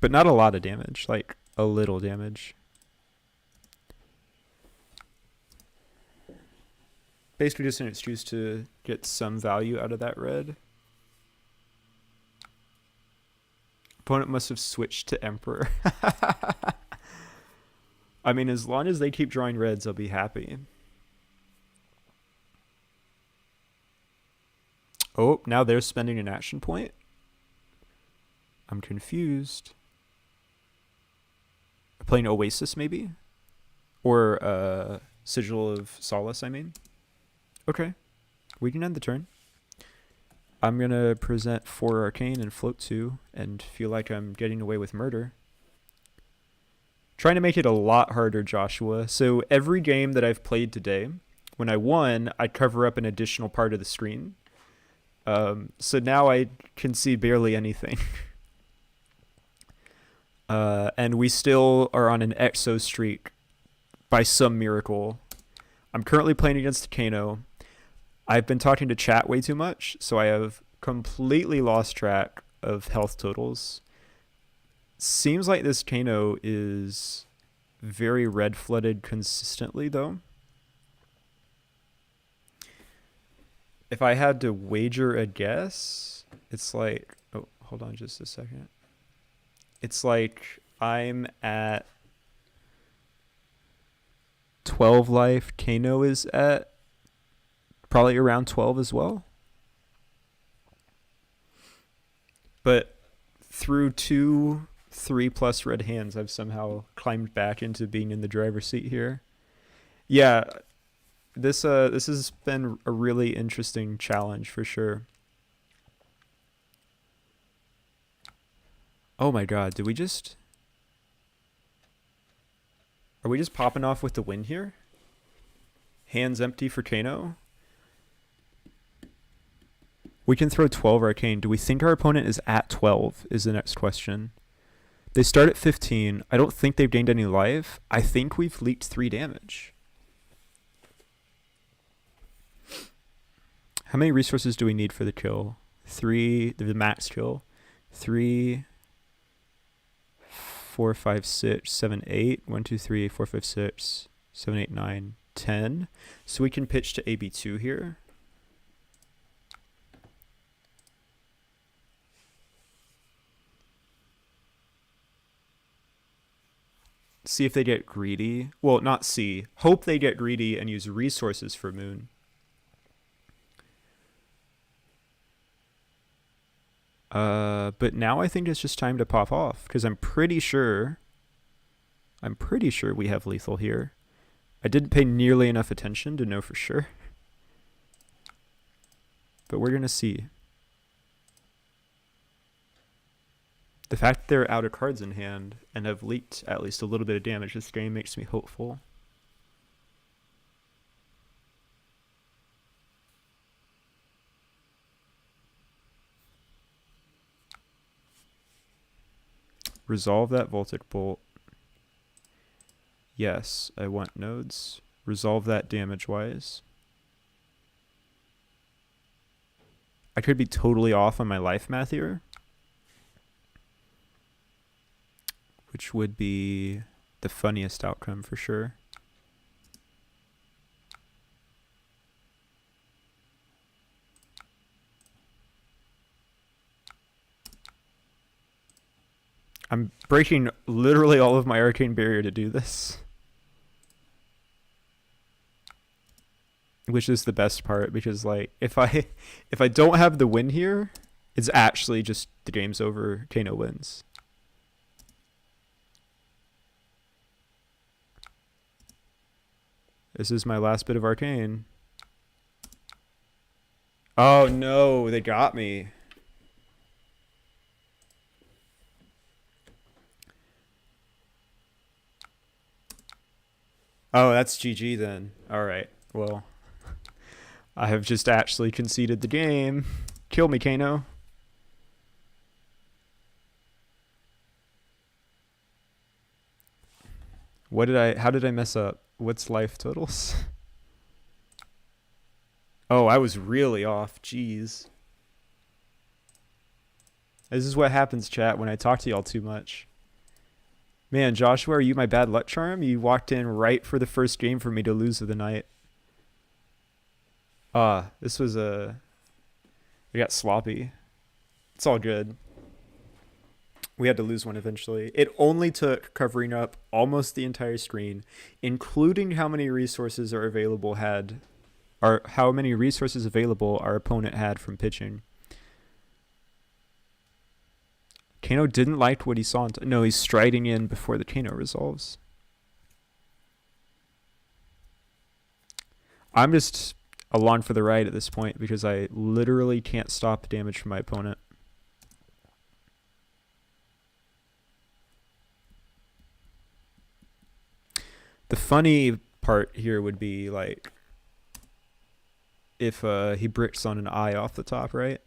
But not a lot of damage, like a little damage. Basically just an excuse to get some value out of that red. Opponent must have switched to Emperor. I mean, as long as they keep drawing reds, I'll be happy. Oh, now they're spending an action point? I'm confused. Playing Oasis, maybe? Or Sigil of Solace, I mean. Okay. We can end the turn. I'm going to present 4 Arcane and float 2 and feel like I'm getting away with murder. Trying to make it a lot harder, Joshua. So every game that I've played today, when I won, I'd cover up an additional part of the screen. So now I can see barely anything. And we still are on an exo streak by some miracle. I'm currently playing against Kano. I've been talking to chat way too much, so I have completely lost track of health totals. Seems like this Kano is very red flooded consistently, though. If I had to wager a guess, it's like... Oh, hold on just a second. It's like I'm at 12 life. Kano is at probably around 12 as well. But through 2 3+ red hands, I've somehow climbed back into being in the driver's seat here. Yeah, this has been a really interesting challenge for sure. Oh my god, are we just popping off with the win here? Hands empty for Kano. We can throw 12 Arcane. Do we think our opponent is at 12 is the next question. They start at 15. I don't think they've gained any life. I think we've leaked 3 damage. How many resources do we need for the kill? 3, the max kill. 3, 4, 5, 6, 7, 8. 1, 2, 3, 4, 5, 6, 7, 8, 9, 10. So we can pitch to AB2 here. See if they get greedy. Well, not see. Hope they get greedy and use resources for Moon. But now I think it's just time to pop off because I'm pretty sure we have lethal here. I didn't pay nearly enough attention to know for sure. But we're going to see. The fact that they're out of cards in hand and have leaked at least a little bit of damage this game makes me hopeful. Resolve that Voltic Bolt. Yes, I want nodes. Resolve that damage-wise. I could be totally off on my life math here, which would be the funniest outcome for sure. I'm breaking literally all of my arcane barrier to do this, which is the best part because like if I don't have the win here, It's actually just the game's over. Kano wins. This is my last bit of Arcane. Oh no, they got me. Oh, that's GG then. Alright, well. I have just actually conceded the game. Kill me, Kano. How did I mess up? What's life totals? Oh, I was really off. Jeez. This is what happens, chat, when I talk to y'all too much. Man, Joshua, are you my bad luck charm? You walked in right for the first game for me to lose of the night. This was I got sloppy. It's all good. We had to lose one eventually. It only took covering up almost the entire screen, including how many resources are available how many resources available our opponent had from pitching. Kano didn't like what he saw. No, he's striding in before the Kano resolves. I'm just along for the ride at this point because I literally can't stop damage from my opponent. The funny part here would be like if he bricks on an eye off the top, right?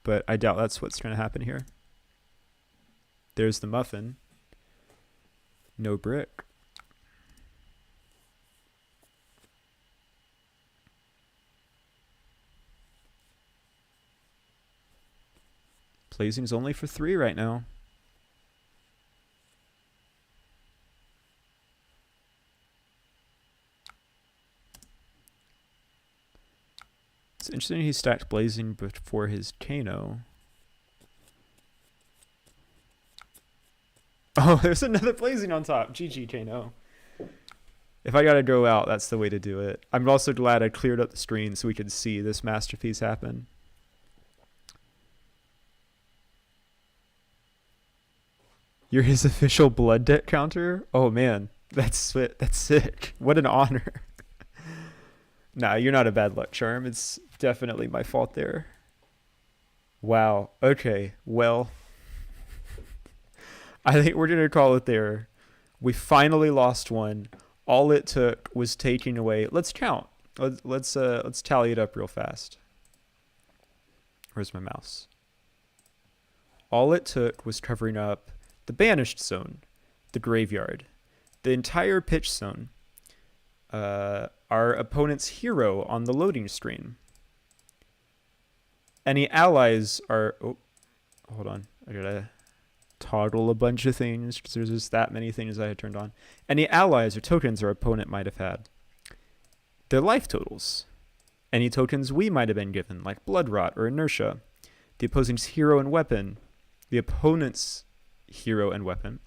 But I doubt that's what's going to happen here. There's the muffin. No brick. Blazing's only for 3 right now. It's interesting he stacked Blazing before his Kano. Oh, there's another Blazing on top. GG, Kano. If I gotta go out, that's the way to do it. I'm also glad I cleared up the screen so we could see this masterpiece happen. You're his official blood debt counter? Oh man, that's sick. What an honor. Nah, you're not a bad luck charm. It's definitely my fault there. Wow. Okay, well, I think we're going to call it there. We finally lost one. All it took was taking away. Let's count. Let's tally it up real fast. Where's my mouse? All it took was covering up the banished zone, the graveyard, the entire pitch zone, our opponent's hero on the loading screen. Any allies are... Oh, hold on. I gotta toggle a bunch of things because there's just that many things I had turned on. Any allies or tokens our opponent might have had. Their life totals. Any tokens we might have been given, like Blood Rot or Inertia. The opposing's hero and weapon. The opponent's hero and weapon.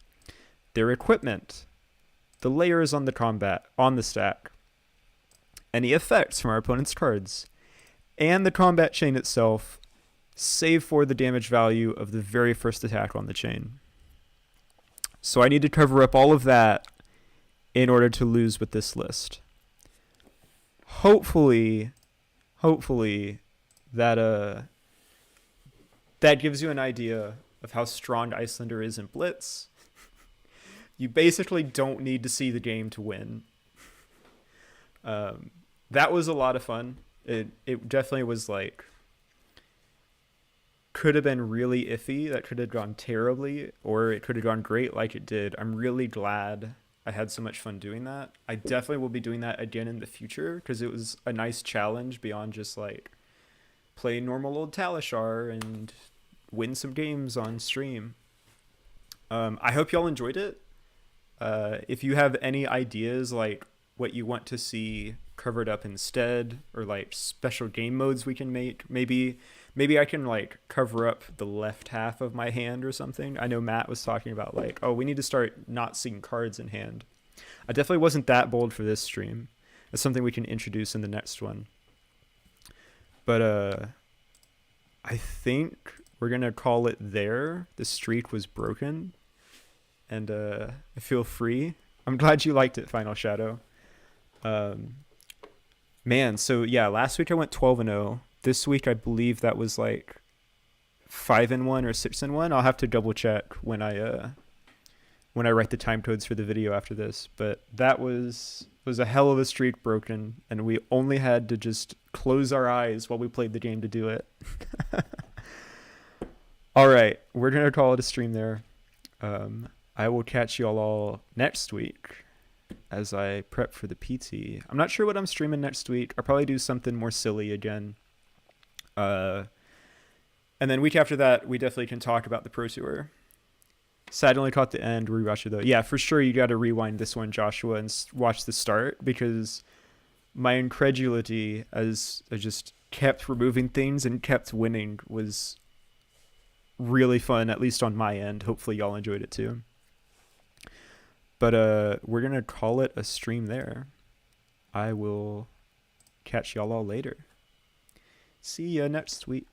Their equipment. The layers on the stack. Any effects from our opponent's cards. And the combat chain itself, save for the damage value of the very first attack on the chain. So I need to cover up all of that in order to lose with this list. Hopefully that gives you an idea of how strong Iyslander is in Blitz. You basically don't need to see the game to win. That was a lot of fun. It definitely was like, could have been really iffy. That could have gone terribly, or it could have gone great like it did. I'm really glad I had so much fun doing that. I definitely will be doing that again in the future because it was a nice challenge beyond just like play normal old Talishar and win some games on stream. I hope y'all enjoyed it. If you have any ideas like what you want to see covered up instead, or like special game modes we can make, maybe I can like cover up the left half of my hand or something. I know Matt was talking about like, oh, we need to start not seeing cards in hand. I definitely wasn't that bold for this stream. It's something we can introduce in the next one. But I think we're gonna call it there. The streak was broken, and I feel free. I'm glad you liked it, Final Shadow. Man, so yeah, last week I went 12-0. This week I believe that was like 5-1 or 6-1. I'll have to double check when I write the time codes for the video after this. But that was a hell of a streak broken, and we only had to just close our eyes while we played the game to do it. All right, we're gonna call it a stream there. I will catch y'all all next week as I prep for the PT. I'm not sure what I'm streaming next week. I'll probably do something more silly again. And then week after that, we definitely can talk about the Pro Tour. Sad only caught the end. Rewatch it though. Yeah, for sure you got to rewind this one, Joshua, and watch the start, because my incredulity as I just kept removing things and kept winning was really fun, at least on my end. Hopefully y'all enjoyed it too. But we're going to call it a stream there. I will catch y'all all later. See ya next week.